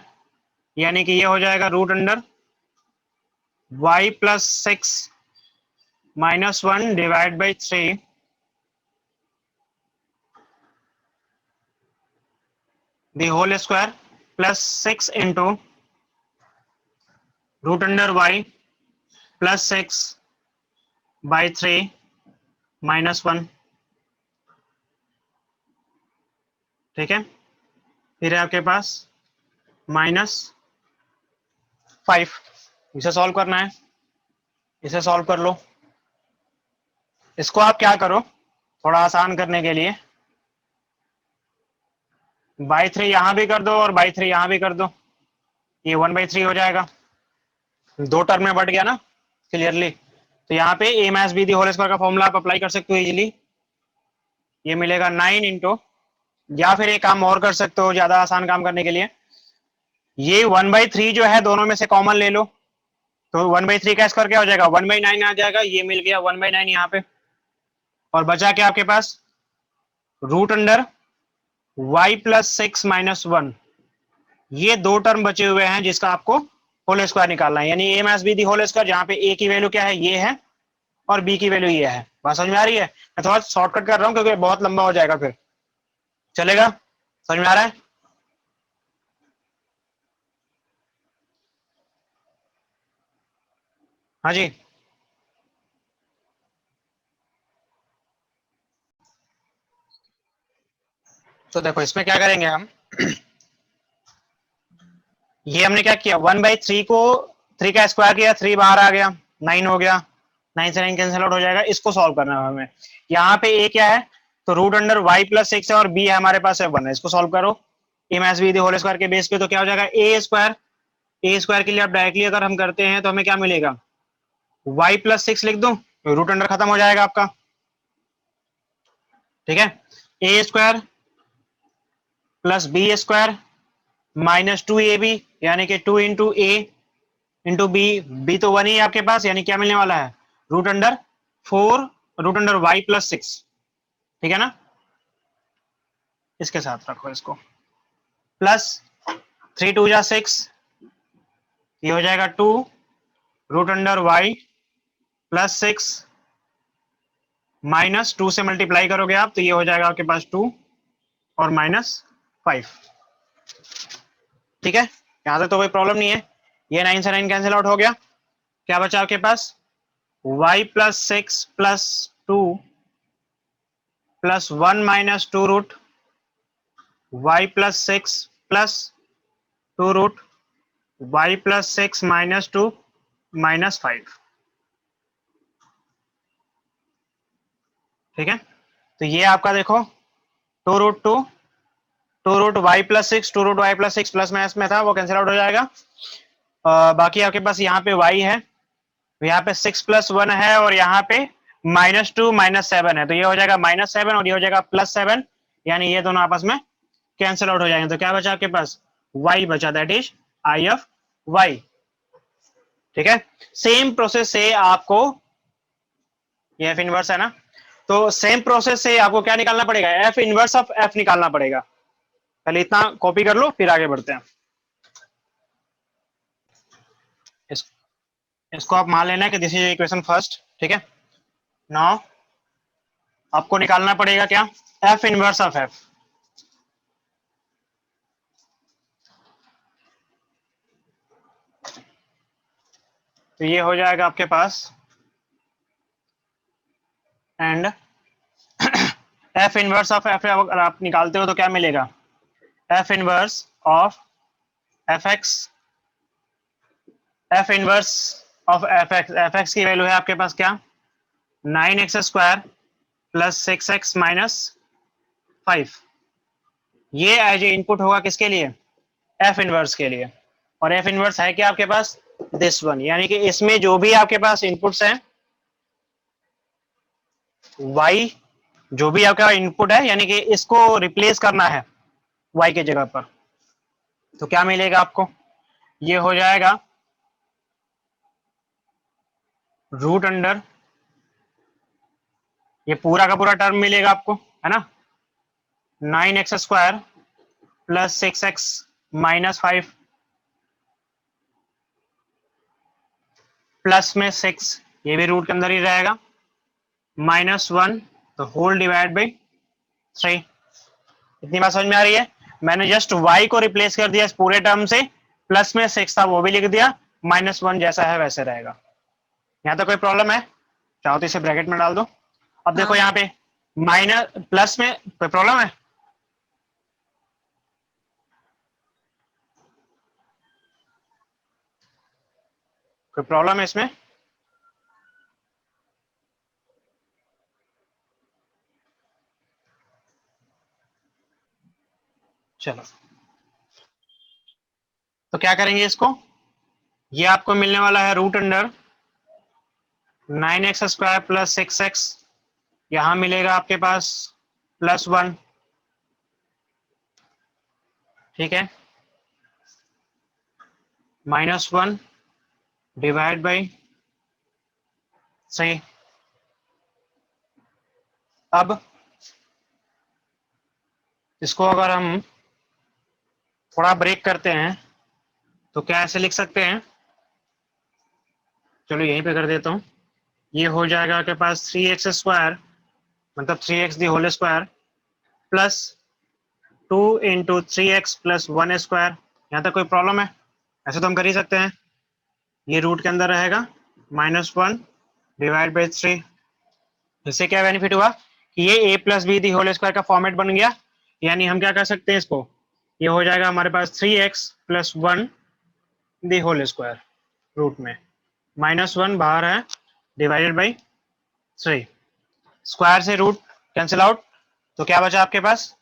यानी कि ये हो जाएगा root under Y plus 6 minus 1 divide by 3 the whole square plus 6 into root under Y plus 6 by 3 minus 1। ठीक है, फिर है आपके पास -5। इसे सॉल्व करना है, इसे सॉल्व कर लो। इसको आप क्या करो, थोड़ा आसान करने के लिए बाई 3 यहां भी कर दो और बाई 3 यहां भी कर दो, ये 1/3 हो जाएगा, दो टर्म में बढ़ गया ना क्लियरली। तो यहाँ पे a minus b the whole square का फॉर्मूला आप अप्लाई कर सकते हो इजीली, ये मिलेगा 9 इंटू, या फिर एक काम और कर सकते हो ज्यादा आसान काम करने के लिए, ये 1/3 जो है दोनों में से कॉमन ले लो, तो 1/3 का स्क्वायर क्या हो जाएगा, 1/9 आ जाएगा, ये मिल गया 1/9 यहाँ पे, और बचा क्या आपके पास root under Y plus 6 minus 1। ये दो टर्म बचे हुए हैं जिसका आपको होल स्क्वायर निकालना है, यानी a minus b the whole square, जहां पे ए की वैल्यू क्या है, ये है, और बी की वैल्यू ये है। बात समझ में आ रही है, मैं थोड़ा शॉर्टकट कर रहा हूं क्योंकि बहुत लंबा हो जाएगा, फिर चलेगा, समझ में आ रहा है। हाँ जी, तो देखो इसमें क्या करेंगे हम, ये हमने क्या किया, 1/3 को 3 का स्क्वायर किया, 3 बाहर आ गया, 9 हो गया, 9 से 9 कैंसिल आउट हो जाएगा, इसको सॉल्व करना है हमें। यहाँ पे ए क्या है, तो रूट अंडर वाई प्लस 6 है, और बी है हमारे पास है 1 है, इसको सॉल्व करो ए माइनस बी होल स्क्वायर के बेस पे, तो क्या हो जाएगा ए स्क्वायर। ए स्क्वायर के लिए आप डायरेक्टली अगर हम करते हैं तो हमें क्या मिलेगा, वाई प्लस 6 लिख दो, रूट अंडर खत्म हो जाएगा आपका। ठीक है, a square plus b square minus 2ab, यानी कि 2 into a into b, b तो 1 ही है आपके पास, यानी क्या मिलने वाला है, root under 4 root under Y plus 6। ठीक है ना, इसके साथ रखो इसको, प्लस 3 2 जा 6, ये हो जाएगा 2 root under Y plus 6 minus 2 से मल्टीप्लाई करोगे आप तो ये हो जाएगा आपके पास 2 और -5। ठीक है, यहां तक तो कोई प्रॉब्लम नहीं है, ये 9 से 9 कैंसिल आउट हो गया, क्या बचा आपके पास, y plus 6 plus 2 plus 1 minus 2 root y plus 6 plus 2 root y plus 6 minus 2 minus 5। ठीक है, तो ये आपका देखो 2 root 2 2 root Y plus 6 2 root Y plus 6 plus minus में था वो कैंसिल आउट हो जाएगा। बाकी आपके पास यहाँ पे y है, यहाँ पे 6 प्लस 1 है, और यहाँ पे -2 -7 है, तो ये हो जाएगा -7 और ये हो जाएगा +7, यानी ये दोनों आपस में कैंसिल आउट हो जाएंगे, तो क्या बचा आपके पास, y बचा, that is I of y। ठीक है, सेम प्रोसेस से आपको, ये एफ इनवर्स है ना, तो सेम प्रोसेस से आपको क्या निकालना पड़ेगा, एफ इनवर्स ऑफ एफ निकालना पड़ेगा। पहले इतना कॉपी कर लो फिर आगे बढ़ते हैं। इसको आप मान लेना कि दिस इज इक्वेशन फर्स्ट। ठीक है, नाउ आपको निकालना पड़ेगा क्या, एफ इनवर्स ऑफ एफ। तो ये हो जाएगा आपके पास, and F inverse of f अगर आप निकालते हो तो क्या मिलेगा, f inverse of f x, f inverse of f x की वैल्यू है आपके पास क्या, 9x² प्लस 6x माइनस 5। ये एज ए इनपुट होगा किसके लिए, एफ इनवर्स के लिए। और एफ इनवर्स है क्या आपके पास, दिस वन, यानी कि इसमें जो भी आपके पास इनपुट्स हैं, y जो भी आपका इनपुट है, यानी कि इसको रिप्लेस करना है y के जगह पर, तो क्या मिलेगा आपको, ये हो जाएगा रूट अंडर, ये पूरा का पूरा टर्म मिलेगा आपको, है ना, 9x² plus 6x minus 5 plus में 6, ये भी रूट के अंदर ही रहेगा, -1 तो होल डिवाइड बाई 3। इतनी बात समझ में आ रही है। मैंने जस्ट y को रिप्लेस कर दिया इस पूरे टर्म से, प्लस में 6 था वो भी लिख दिया, -1 जैसा है वैसे रहेगा। यहाँ तो कोई प्रॉब्लम है, चाहो तो इसे ब्रैकेट में डाल दो। अब देखो यहाँ पे माइनस प्लस में कोई प्रॉब्लम है, कोई प्रॉब्लम है इसमें, चलो तो क्या करेंगे इसको, ये आपको मिलने वाला है root under 9x² plus 6x, यहां मिलेगा आपके पास +1, ठीक है, -1 डिवाइड बाई 3। अब इसको अगर हम थोड़ा ब्रेक करते हैं तो क्या ऐसे लिख सकते हैं, चलो यहीं पे कर देता हूं, ये हो जाएगा आपके पास 3x² मतलब 3x the whole square plus 2 into 3x plus 1²। यहाँ तक कोई प्रॉब्लम है, ऐसे तो हम कर ही सकते हैं। ये रूट के अंदर रहेगा, -1 डिवाइड बाई 3। इससे क्या बेनिफिट हुआ कि ये a plus B the whole square का फॉर्मेट बन गया, यानी हम क्या कर सकते हैं इसको, ये हो जाएगा हमारे पास 3x plus 1 the whole square root में, -1 बाहर है डिवाइडेड बाई 3, स्क्वायर से रूट कैंसिल आउट, तो क्या बचा आपके पास,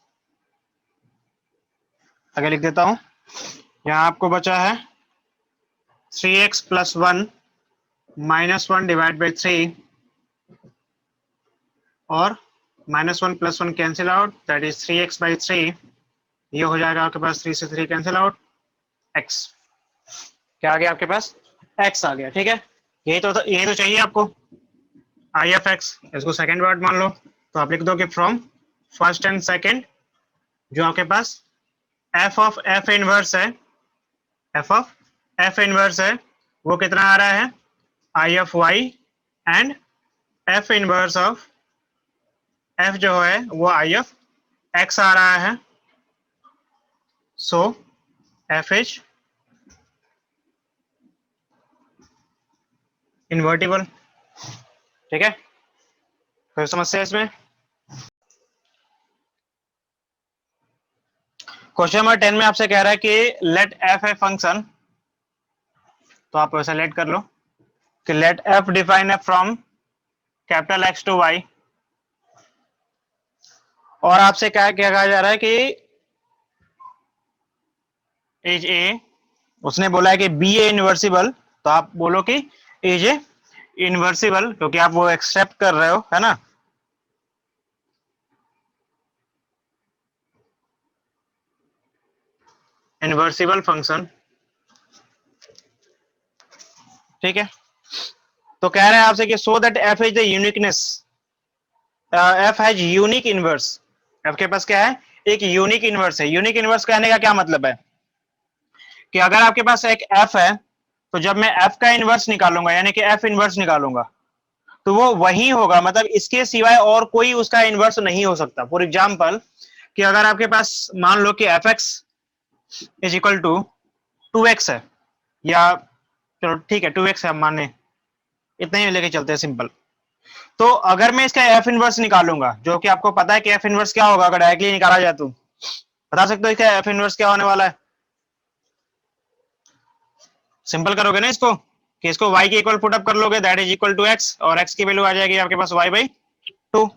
आगे लिख देता हूं, यहां आपको बचा है 3x प्लस 1 -1 डिवाइड बाई 3 और -1 plus 1 cancel out, that is 3x by 3। ये हो जाएगा आपके पास 3 से 3 कैंसिल आउट, x क्या आ गया आपके पास, x आ गया, ठीक है। यही तो चाहिए आपको, आई एफ एक्स, इसको सेकेंड वर्ड मान लो, तो आप लिख दोगे फ्रॉम फर्स्ट एंड सेकेंड, जो आपके पास एफ ऑफ एफ इनवर्स है, एफ ऑफ एफ इनवर्स है, वो कितना आ रहा है, I F Y, and F inverse of F जो है वो आई एफ एक्स आ रहा है, सो एफ इज इन्वर्टिबल, ठीक है। कोई समस्या इसमें, क्वेश्चन नंबर 10 में आपसे कह रहा है कि लेट एफ ए फंक्शन, तो आप वैसा लेट कर लो कि लेट एफ डिफाइन है from capital X to Y, और आपसे क्या क्या कहा जा रहा है कि इज ए, उसने बोला है कि बी ए इनवर्सिबल, तो आप बोलो कि इज ए इनवर्सिबल, क्योंकि आप वो एक्सेप्ट कर रहे हो, है ना, इनवर्सिबल फंक्शन, ठीक है। तो कह रहे हैं आपसे कि so that f is the uniqueness, F has unique inverse, F के पास क्या है, एक यूनिक इनवर्स है। यूनिक इनवर्स कहने का क्या मतलब है कि अगर आपके पास एक एफ है, तो जब मैं एफ का इनवर्स निकालूंगा, यानी कि एफ इनवर्स निकालूंगा, तो वो वही होगा, मतलब इसके सिवाय और कोई उसका इनवर्स नहीं हो सकता। फॉर एग्जाम्पल कि अगर आपके पास मान लो कि F x is equal to 2x है, या चलो ठीक है 2x है, हम माने इतना ही लेके चलते हैं सिंपल। तो अगर मैं इसका एफ इनवर्स निकालूंगा, जो कि आपको पता है कि एफ इनवर्स क्या होगा अगर डायरेक्टली निकाला जाए, तो बता सकते हो इसका एफ इनवर्स क्या होने वाला है? सिंपल करोगे ना इसको, कि इसको y के इक्वल पुट अप कर लोगे, that is equal to x, और x की वैल्यू आ जाएगी आपके पास y बाई 2।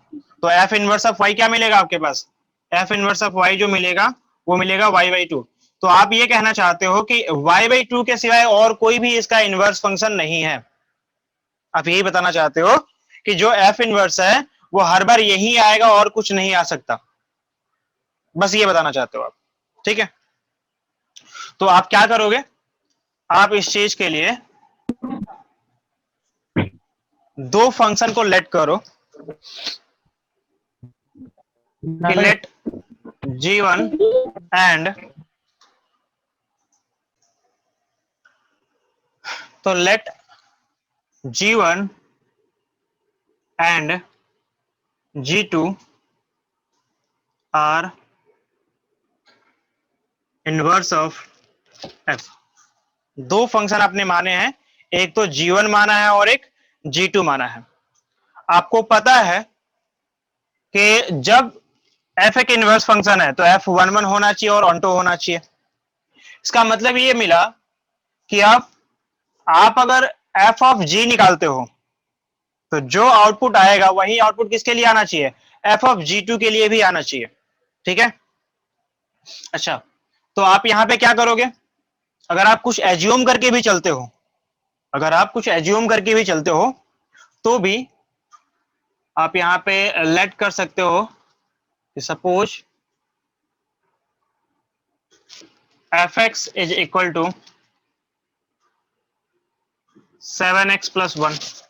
तो एफ इनवर्स ऑफ y क्या मिलेगा आपके पास? एफ इनवर्स ऑफ y जो मिलेगा वो मिलेगा y बाई 2। तो आप ये कहना चाहते हो कि y बाई 2 के सिवाय और कोई भी इसका इनवर्स फंक्शन नहीं है। आप यही बताना चाहते हो कि जो एफ इनवर्स है वो हर बार यही आएगा और कुछ नहीं आ सकता, बस ये बताना चाहते हो आप, ठीक है? तो आप क्या करोगे, आप इस चीज के लिए दो फंक्शन को लेट करो कि लेट g1 एंड, तो let g1 and g2 are inverse of f। दो फंक्शन आपने माने हैं, एक तो g1 माना है और एक g2 माना है। आपको पता है कि जब f एक इनवर्स फंक्शन है तो f11 होना चाहिए और ऑन टू होना चाहिए। इसका मतलब ये मिला कि आप अगर f ऑफ g निकालते हो तो जो आउटपुट आएगा वही आउटपुट किसके लिए आना चाहिए? f ऑफ g2 के लिए भी आना चाहिए, ठीक है? अच्छा, तो आप यहां पे क्या करोगे, अगर आप कुछ एज्यूम करके भी चलते हो, अगर आप कुछ एज्यूम करके भी चलते हो तो भी आप यहां पे लेट कर सकते हो कि suppose F x is equal to 7x plus 1।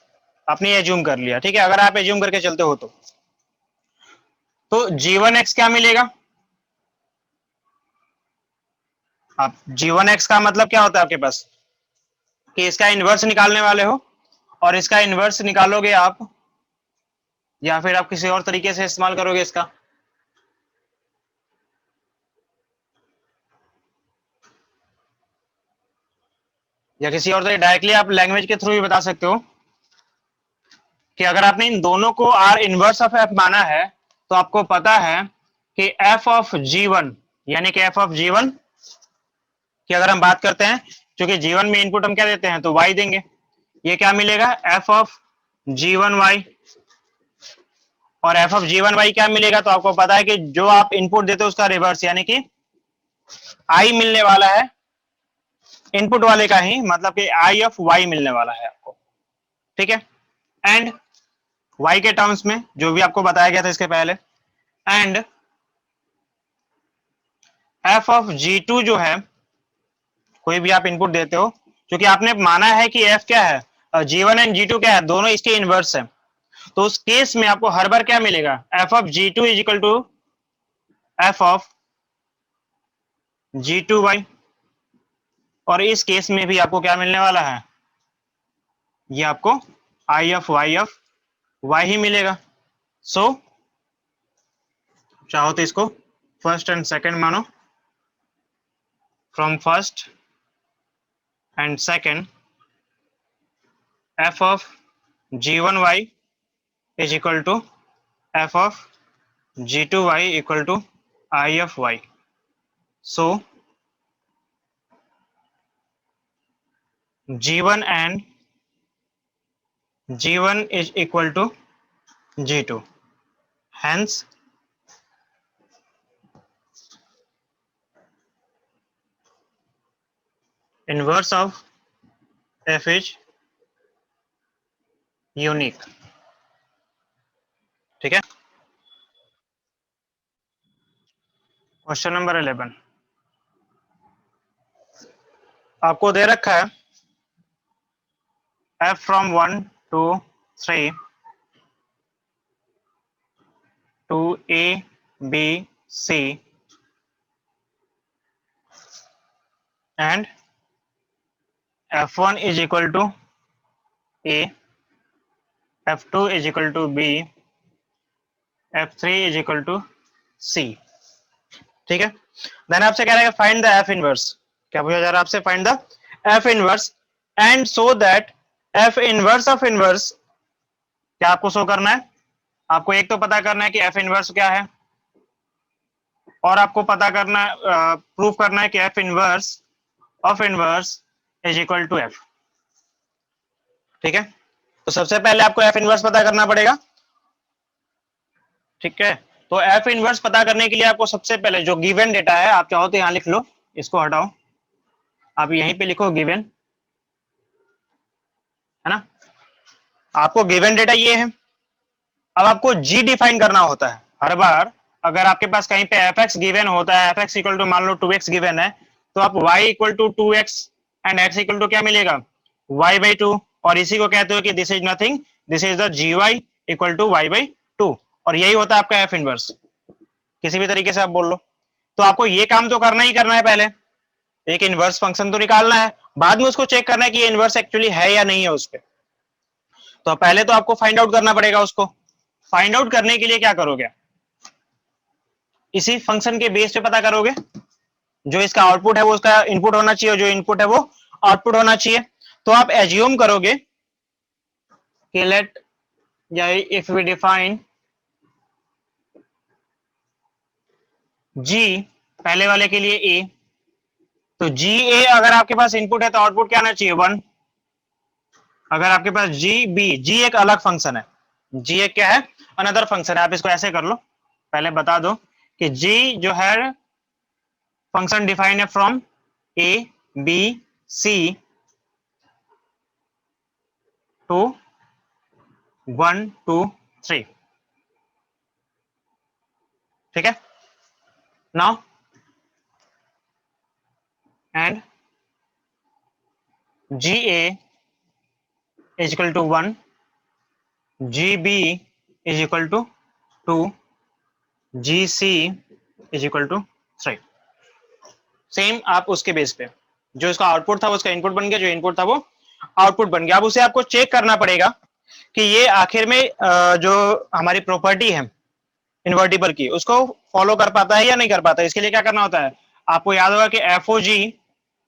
आपने एज्यूम कर लिया, ठीक है? अगर आप एज्यूम करके चलते हो तो g1x क्या मिलेगा? आप g1x का मतलब क्या होता है आपके पास, कि इसका इनवर्स निकालने वाले हो, और इसका इनवर्स निकालोगे आप, या फिर आप किसी और तरीके से इस्तेमाल करोगे इसका, या किसी और तरीके डायरेक्टली आप लैंग्वेज के थ्रू भी बता सकते हो कि अगर आपने इन दोनों को आर इनवर्स ऑफ एफ माना है तो आपको पता है कि एफ ऑफ जी1, यानी कि एफ ऑफ जी1 की अगर हम बात करते हैं, क्योंकि जीवन में इनपुट हम क्या देते हैं, तो वाई देंगे, ये क्या मिलेगा? F of G one Y. और एफ ऑफ जी1 वाई क्या मिलेगा? तो आपको पता है कि जो आप इनपुट देते हो उसका रिवर्स, यानी कि आई मिलने वाला है इनपुट वाले का ही, मतलब कि आई ऑफ वाई मिलने वाला है आपको, ठीक है? एंड वाई के टर्म्स में जो भी आपको बताया गया था इसके पहले, एंड एफ ऑफ जी2 जो है, कोई भी आप इनपुट देते हो, क्योंकि आपने माना है कि एफ क्या है, जी1 एंड जी2 क्या है, दोनों इसके इनवर्स है, तो उस केस में आपको हर बार क्या मिलेगा? F of G two is equal to F of G two Y. और इस केस में भी आपको क्या मिलने वाला है? ये आपको आई ऑफ वाई ही मिलेगा। सो चाहो तो इसको फर्स्ट एंड सेकंड मानो, from first and second F of G one Y is equal to F of g2 y equal to I of y. So g1 and g1 is equal to g2. Hence inverse of f is unique. ठीक है? क्वेश्चन नंबर 11 आपको दे रखा है f from 1 to 3 to a b c and f1 is equal to a, F2 is equal to B, F3 is equal to C। ठीक है, देन आपसे कह रहा है फाइंड द F इनवर्स। क्या पूछा जा रहा है आपसे? Find the F inverse and so that F inverse of inverse, क्या आपको शो करना है? आपको एक तो पता करना है कि F इनवर्स क्या है, और आपको पता करना, प्रूफ करना है कि F inverse of inverse is equal to F। ठीक है, तो सबसे पहले आपको F इनवर्स पता करना पड़ेगा। ठीक है, तो F इनवर्स पता करने के लिए आपको सबसे पहले जो गिवन डेटा है, आप चाहो तो यहां लिख लो, इसको हटाओ, आप यहीं पे लिखो गिवन, है ना। आपको गिवन डेटा ये है। अब आपको G डिफाइन करना होता है। हर बार अगर आपके पास कहीं पे fx गिवन होता है, fx इक्वल टू मान लो 2x गिवन है, तो आप y equal to 2x and x equal to क्या मिलेगा? y बाई 2, और इसी को कहते हो कि this is nothing, this is the gy equal to y by 2, और यही होता है आपका f इनवर्स। किसी भी तरीके से आप बोल लो, तो आपको ये काम तो करना ही करना है। पहले एक इनवर्स फंक्शन तो निकालना है, बाद में उसको चेक करना है कि ये इनवर्स एक्चुअली है या नहीं है उस पे। तो पहले तो आपको फाइंड आउट करना पड़ेगा उसको। फाइंड आउट करने के लिए क्या करोगे? इसी फंक्शन के बेस पे पता करोगे। जो इसका आउटपुट है वो उसका इनपुट होना चाहिए, और जो इनपुट है वो आउटपुट होना चाहिए। तो आप एज्यूम करोगे कि लेट या इफ वी डिफाइन G पहले वाले के लिए A, तो GA अगर आपके पास इनपुट है तो आउटपुट क्या आना चाहिए? 1। अगर आपके पास G एक अलग फंक्शन है, G एक क्या है? अनदर फंक्शन है। आप इसको ऐसे कर लो, पहले बता दो कि G जो है फंक्शन डिफाइन है from A B C to 1 2 3। ठीक है, now and GA is equal to 1, GB is equal to 2, GC is equal to 3। Same आप उसके बेस पे, जो इसका आउटपुट था वो उसका इनपुट बन गया, जो इनपुट था वो आउटपुट बन गया। अब उसे आपको चेक करना पड़ेगा कि ये आखिर में जो हमारी प्रॉपर्टी है इन्वर्टिबल की, उसको फॉलो कर पाता है या नहीं कर पाता है। इसके लिए क्या करना होता है? आपको याद होगा कि FOG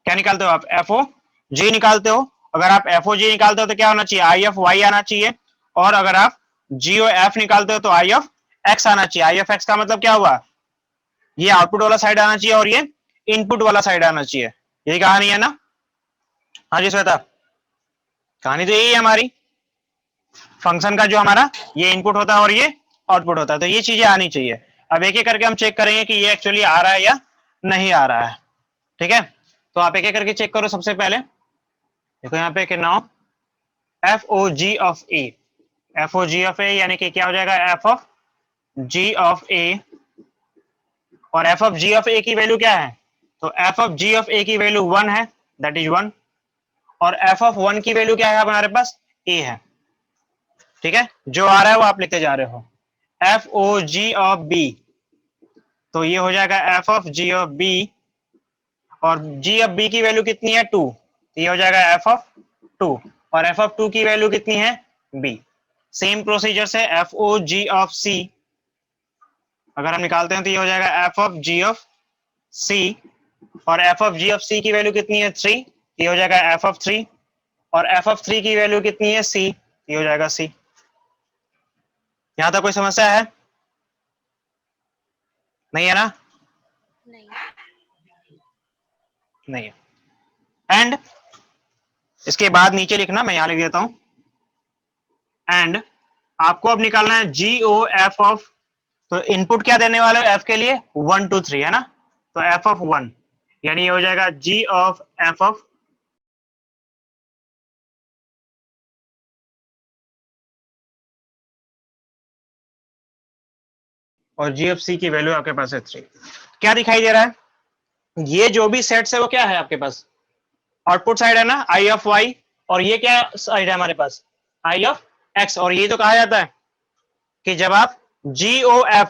क्या निकालते हो आप? FOG निकालते हो। अगर आप FOG निकालते हो तो क्या होना चाहिए? IFY आना चाहिए, और अगर आप GOF निकालते हो तो IFX आना चाहिए। IFX का मतलब क्या हुआ? ये आउटपुट वाला साइड आना चाहिए और ये इनपुट वाला साइड आना चाहिए। यही कहानी है ना? हाँ जी श्वेता, कहानी तो यही है हमारी। फंक्शन का जो हमारा ये इनपुट होता है और ये आउटपुट होता है, तो ये चीजें आनी चाहिए। अब एक एक करके हम चेक करेंगे कि ये एक्चुअली आ रहा है या नहीं आ रहा है। ठीक है, तो आप एक एक करके चेक करो। सबसे पहले देखो यहाँ पे कि now FOG of A, FOG of A यानी कि क्या हो जाएगा? FOG ऑफ A, और FOG ऑफ A की वैल्यू क्या है? तो FOG ऑफ A की वैल्यू 1 है, दैट इज 1, और F1 की वैल्यू क्या है हमारे पास? A है। ठीक है, जो आ रहा है वो आप लिखते जा रहे हो। FOG ऑफ B, तो ये हो जाएगा FOG ऑफ B, और G ऑफ B की वैल्यू कितनी है? 2, तो ये हो जाएगा F2, और F2 की वैल्यू कितनी है? B। सेम प्रोसीजर से FOG ऑफ C अगर हम निकालते हैं तो ये हो जाएगा FOG ऑफ C, और FOG ऑफ C की वैल्यू कितनी है? 3, ये हो जाएगा F3, और F3 की वैल्यू कितनी है? C, ये हो जाएगा C। यहां तक कोई समस्या है? नहीं है ना? नहीं है। एंड इसके बाद नीचे लिखना, मैं यहां लिख देता हूं, एंड आपको अब निकालना है GOF ऑफ, तो इनपुट क्या देने वाले हो F के लिए? 1 2 3, है ना? तो F ऑफ 1 यानी ये हो जाएगा G ऑफ F ऑफ, और G ऑफ C की वैल्यू आपके पास है 3। क्या दिखाई दे रहा है? ये जो भी सेट्स है वो क्या है आपके पास? आउटपुट साइड है ना, I ऑफ Y, और ये क्या साइड है हमारे पास? I of X। और ये तो कहा जाता है कि जब आप GOF,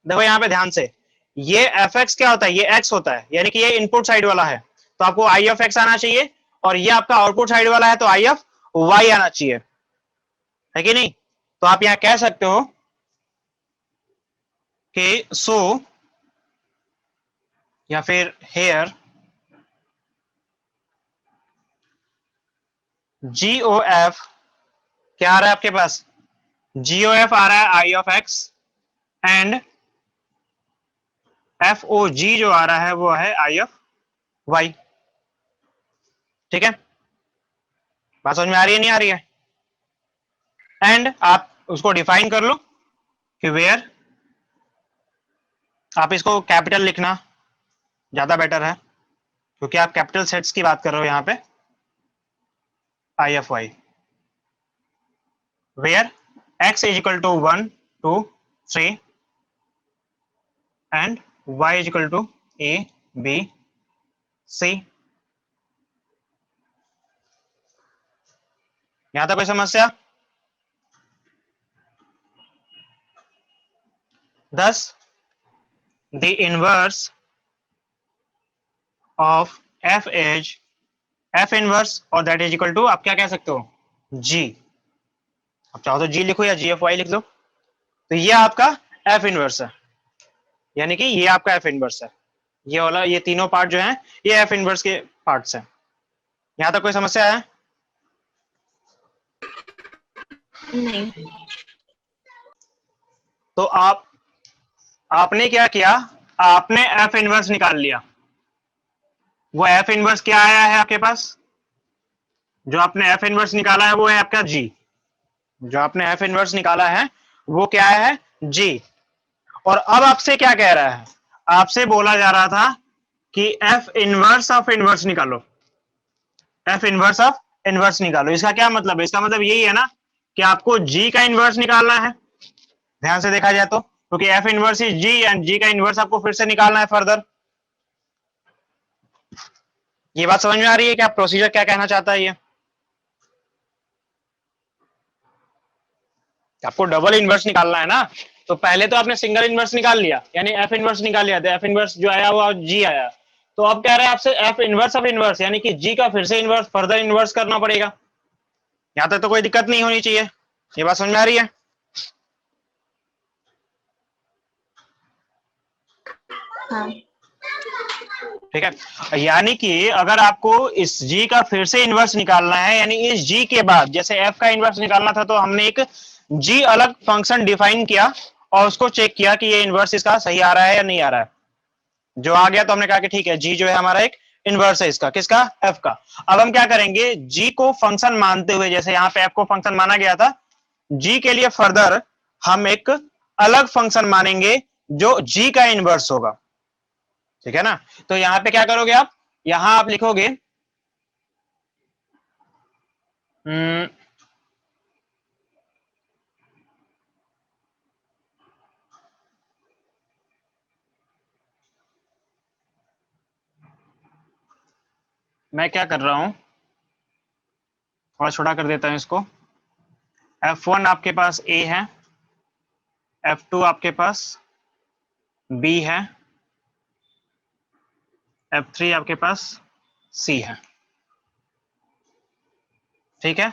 देखो यहाँ पे ध्यान से, ये FX क्या होता है? ये X होता है, यानी कि ये इनपुट साइड वाला है, तो आपको I ऑफ X आना चाहिए, और ये आपका आउटपुट साइड वाला है तो I ऑफ Y आना चाहिए, है कि नहीं? तो आप यहां कह सकते हो कि सो या फिर हेयर GOF क्या आ रहा है आपके पास, GOF आ रहा है आई ऑफ एक्स एंड FOG जो आ रहा है वो है आई ऑफ वाई। ठीक है, बात समझ में आ रही है नहीं आ रही है? एंड आप उसको डिफाइन कर लो कि वेयर, आप इसको कैपिटल लिखना ज्यादा बेटर है क्योंकि आप कैपिटल सेट्स की बात कर रहे हो यहां पे। I of y where x is equal to 1 2 3 and y is equal to A B C। यहां तक कोई समस्या? thus the inverse of f is f inverse और that is equal to आप क्या कह सकते हो g। आप चाहो तो g लिखो या g of y लिख दो। तो ये आपका f इनवर्स है, यानी कि ये आपका f इनवर्स है। ये वाला ये तीनों पार्ट जो है ये f इनवर्स के पार्ट्स हैं। यहां तक कोई समस्या है? नहीं। तो आपने क्या किया, आपने f इनवर्स निकाल लिया। वो f इनवर्स क्या आया है आपके पास, जो आपने f इनवर्स निकाला है वो है आपका g। जो आपने f इनवर्स निकाला है वो क्या है g। और अब आपसे क्या कह रहा है, आपसे बोला जा रहा था कि f इनवर्स ऑफ इनवर्स निकालो, f इनवर्स ऑफ इनवर्स निकालो। इसका क्या मतलब है? इसका मतलब यही है ना कि आपको g का इनवर्स निकालना है। ध्यान से देखा जाए तो क्योंकि f inverse is g and g का इनवर्स आपको फिर से निकालना है फर्दर। ये बात समझ में आ रही है कि आप प्रोसीजर क्या कहना चाहता है? ये आपको डबल इनवर्स निकालना है ना, तो पहले तो आपने सिंगल इनवर्स निकाल लिया यानी f इनवर्स निकाल लिया, तो f इनवर्स जो आया वो g आया। तो अब कह रहे हैं आपसे f इनवर्स ऑफ इनवर्स यानी कि g का फिर से इनवर्स फर्दर इनवर्स करना पड़ेगा। यहां तक तो कोई दिक्कत नहीं होनी चाहिए। ये बात समझ में आ रही है? हाँ। ठीक है, यानी कि अगर आपको इस g का फिर से इनवर्स निकालना है यानी इस g के बाद जैसे f का इनवर्स निकालना था तो हमने एक g अलग फंक्शन डिफाइन किया और उसको चेक किया कि ये इनवर्स इसका सही आ रहा है या नहीं आ रहा है। जो आ गया तो हमने कहा कि ठीक है g जो है हमारा एक इनवर्स है इसका, किसका, f का। अब हम क्या करेंगे, g को फंक्शन मानते हुए, जैसे यहाँ पे f को फंक्शन माना गया था, g के लिए फर्दर हम एक अलग फंक्शन मानेंगे जो g का इनवर्स होगा। ठीक है ना? तो यहां पे क्या करोगे आप, यहां आप लिखोगे मैं क्या कर रहा हूं, थोड़ा छोटा कर देता हूं इसको। F1 आपके पास A है, F2 आपके पास B है, F3 आपके पास C है। ठीक है,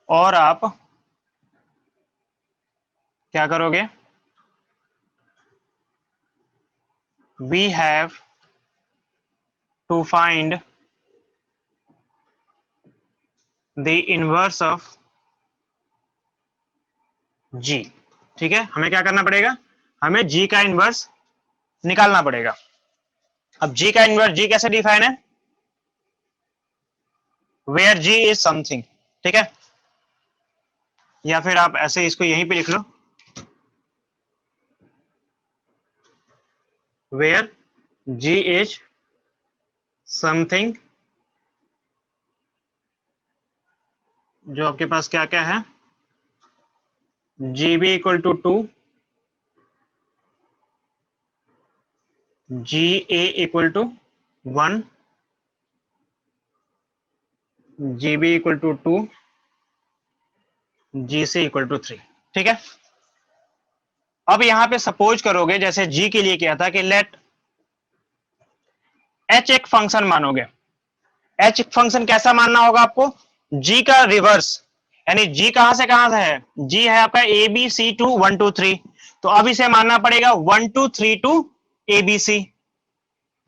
और आप क्या करोगे, we have to find the inverse of g। ठीक है, हमें क्या करना पड़ेगा, हमें g का इनवर्स निकालना पड़ेगा। अब g का इनवर्स g कैसे डिफाइन है, वेयर g इज समथिंग। ठीक है, या फिर आप ऐसे इसको यहीं पे लिख लो, वेयर g इज समथिंग, जो आपके पास क्या क्या है, GB equal to 2, GA equal to 1, GB equal to 2, GC equal to 3। ठीक है, अब यहां पे सपोज करोगे जैसे G के लिए किया था कि लेट H एक फंक्शन मानोगे। H फंक्शन कैसा मानना होगा आपको, G का रिवर्स, यानी जी कहां से है, जी है आपका ए बी सी टू 1 2 3, तो अब इसे मानना पड़ेगा 1 2 3 टू ए बी सी।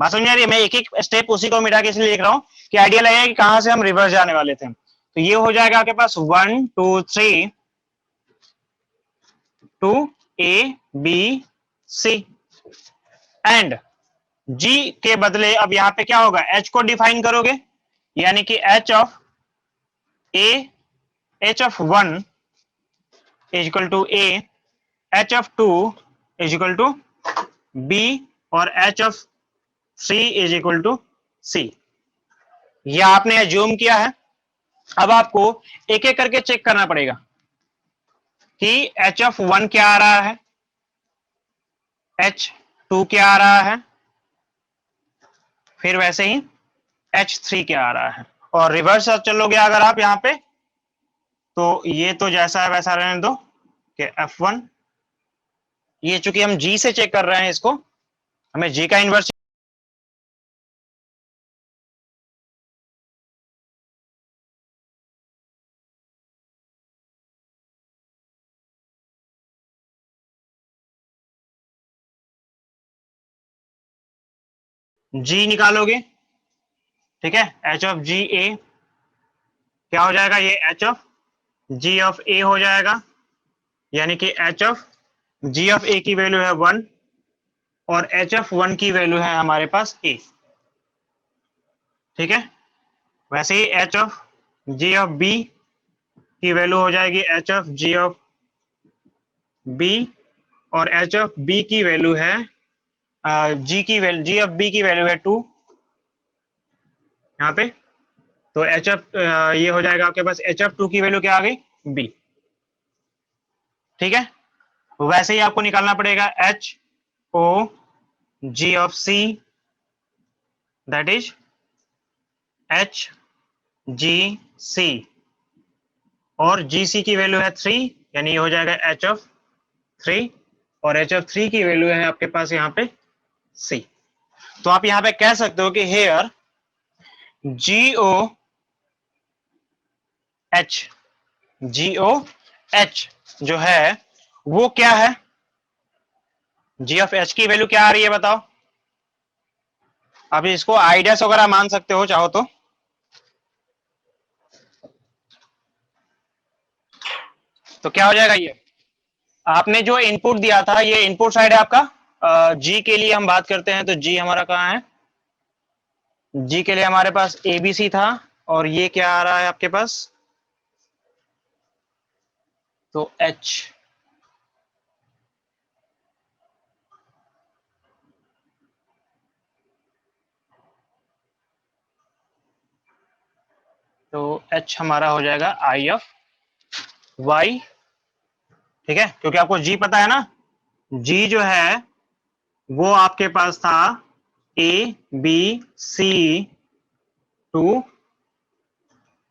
बात समझ आ रही है? मैं एक एक स्टेप उसी को मिटा के इसलिए लिख रहा हूं कि आइडिया लगेगा कि कहां से हम रिवर्स जाने वाले थे। तो ये हो जाएगा आपके पास 1 2 3 to A B C, and g के बदले अब यहां पे क्या होगा, एच को डिफाइन करोगे, यानी कि h of A, h of 1 is equal to A, h of 2 is equal to B, और h of 3 is equal to C. ये आपने एज्यूम किया है। अब आपको एक एक करके चेक करना पड़ेगा कि एच ऑफ 1 क्या आ रहा है, एच 2 क्या आ रहा है, फिर वैसे ही H3 क्या आ रहा है। और रिवर्स चलोगे अगर आप यहां पे, तो ये तो जैसा है वैसा रहने दो कि F1, ये चूंकि हम G से चेक कर रहे हैं इसको, हमें G का इनवर्स G निकालोगे, ठीक है, H ऑफ G A क्या हो जाएगा, ये H of G of A हो जाएगा, यानी कि H of G of A की वैल्यू है 1 और H ऑफ 1 की वैल्यू है हमारे पास A, ठीक है। वैसे ही H of G of B की वैल्यू हो जाएगी H of G of B, और H ऑफ B की वैल्यू है G की वैल्यू, G ऑफ B की वैल्यू है 2 यहाँ पे, तो H ऑफ ये हो जाएगा आपके पास H ऑफ 2 की वैल्यू क्या आ गई, B, ठीक है। वैसे ही आपको निकालना पड़ेगा H O G of C, that is H G C, और GC की वैल्यू है 3, यानी ये हो जाएगा H ऑफ 3, और H ऑफ 3 की वैल्यू है आपके पास यहाँ पे C। तो आप यहाँ पे कह सकते हो कि हेयर GOH जो है वो क्या है, G ऑफ H की वैल्यू क्या आ रही है बताओ। अभी इसको आइडियास वगैरह मान सकते हो चाहो तो क्या हो जाएगा, ये आपने जो इनपुट दिया था, ये इनपुट साइड है आपका। जी के लिए हम बात करते हैं तो जी हमारा कहाँ है, जी के लिए हमारे पास ABC था, और ये क्या आ रहा है आपके पास, तो H, तो H हमारा हो जाएगा I ऑफ Y, ठीक है, क्योंकि आपको G पता है ना, G जो है वो आपके पास था ABC 2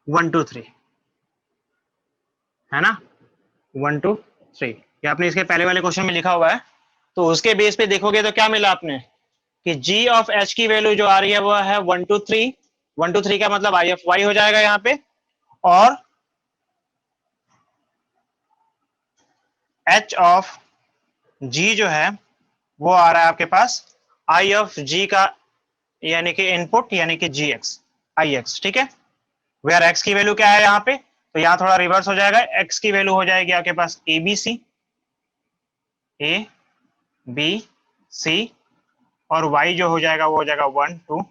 1 2 3, है ना, 1 2 3, ये आपने इसके पहले वाले क्वेश्चन में लिखा हुआ है। तो उसके बेस पे देखोगे तो क्या मिला आपने कि G ऑफ H की वैल्यू जो आ रही है वो है 1 2 3, 1 2 3 का मतलब I ऑफ Y हो जाएगा यहाँ पे, और H ऑफ G जो है वो आ रहा है आपके पास I ऑफ G का, यानी कि इनपुट, यानी कि GX IX, ठीक है। वेयर X की वैल्यू क्या है यहाँ पे, तो यहाँ थोड़ा रिवर्स हो जाएगा, X की वैल्यू हो जाएगी आपके पास ABC A B C, और Y जो हो जाएगा वो हो जाएगा 1 2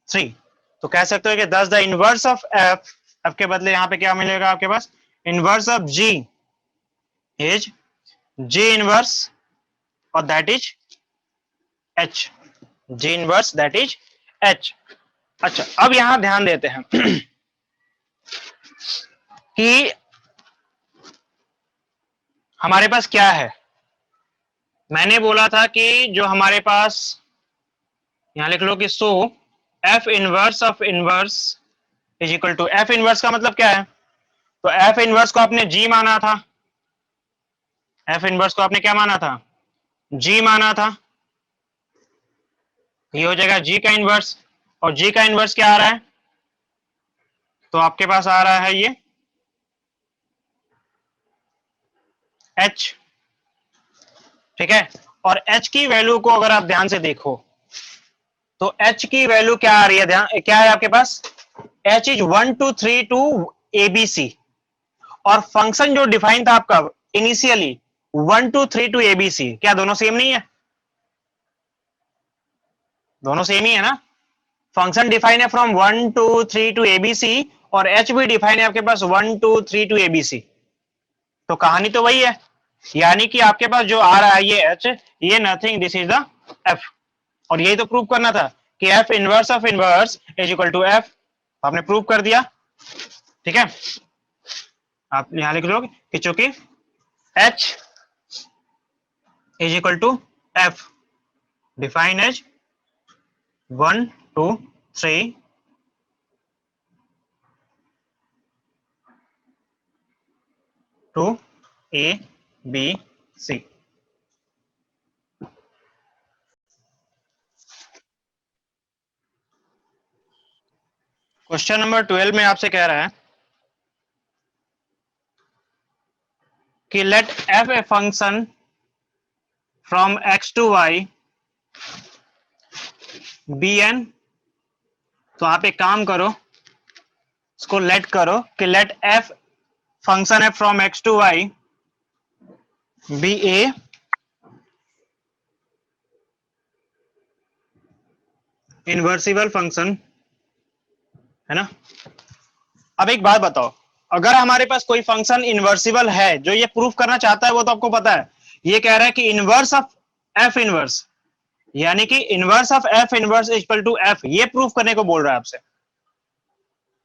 3। तो कह सकते हो कि 10 the inverse of F, F के बदले यहाँ पे क्या मिलेगा आपके पास, inverse of G is G inverse, और that is H, G inverse that is H। अच्छा, अब यहां ध्यान देते हैं कि हमारे पास क्या है। मैंने बोला था कि जो हमारे पास, यहां लिख लो कि so F inverse of inverse is equal to, F inverse का मतलब क्या है, तो F इनवर्स को आपने G माना था, F इनवर्स को आपने क्या माना था, G माना था, ये हो जाएगा G का इनवर्स, और G का इनवर्स क्या आ रहा है, तो आपके पास आ रहा है ये h, ठीक है। और h की वैल्यू को अगर आप ध्यान से देखो तो h की वैल्यू क्या आ रही है, ध्यान क्या है आपके पास, h इज 1 2 3 टू abc, और फंक्शन जो डिफाइन था आपका इनिशियली 1 2 3 टू abc, क्या दोनों सेम नहीं है? दोनों सेम ही है ना। फंक्शन डिफाइन है फ्रॉम 1 2 3 टू abc, और h भी डिफाइन है आपके पास 1 2 3 टू abc, तो कहानी तो वही है। यानी कि आपके पास जो आ रहा है ये h, ये nothing, this is the f, और यही तो प्रूव करना था कि f inverse of inverse is equal to f, आपने प्रूव कर दिया, ठीक है। आप यहां लिख लो कि चूंकि h is equal to f define as 1 2 3 to a b c। Question number 12 में आपसे कह रहा है कि let f a function from x to y bn, तो आप एक काम करो, इसको लेट करो कि लेट f फंक्शन है from x to y be a invertible function, है ना। अब एक बात बताओ, अगर हमारे पास कोई फंक्शन इनवर्सिबल है, जो ये प्रूफ करना चाहता है वो तो आपको पता है, ये कह रहा है कि इनवर्स ऑफ एफ इनवर्स, यानी कि inverse of F inverse equal to F, ये प्रूफ करने को बोल रहा है आपसे,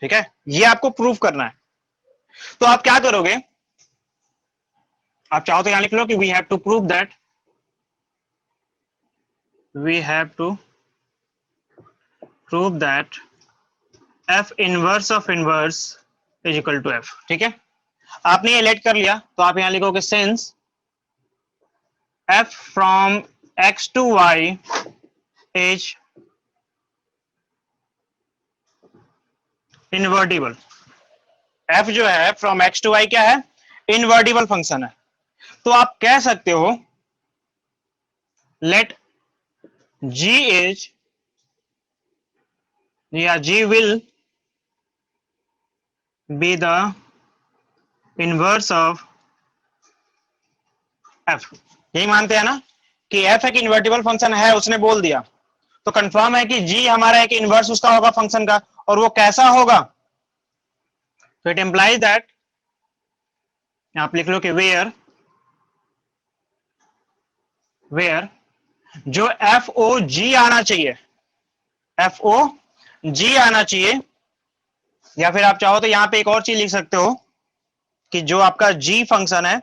ठीक है, ये आपको प्रूफ करना है। तो आप क्या करोगे, आप चाहो तो यहां लिख लो कि we have to prove that, we have to prove that F inverse of inverse is equal to F, ठीक है। आपने ये लेट कर लिया तो आप यहां लिखोगे since F from X to Y is invertible, F जो है फ्रॉम एक्स टू वाई क्या है, इनवर्टिबल फंक्शन है। तो आप कह सकते हो लेट जी इज या g will be the inverse of f, यही मानते हैं ना कि एफ एक इन्वर्टिबल फंक्शन है, उसने बोल दिया, तो कंफर्म है कि जी हमारा एक इनवर्स उसका होगा फंक्शन का, और वो कैसा होगा, तो इट इंप्लाइज दैट, आप लिख लो कि वेयर जो एफ ओ जी आना चाहिए, एफ ओ जी आना चाहिए, या फिर आप चाहो तो यहां पे एक और चीज लिख सकते हो कि जो आपका जी फंक्शन है,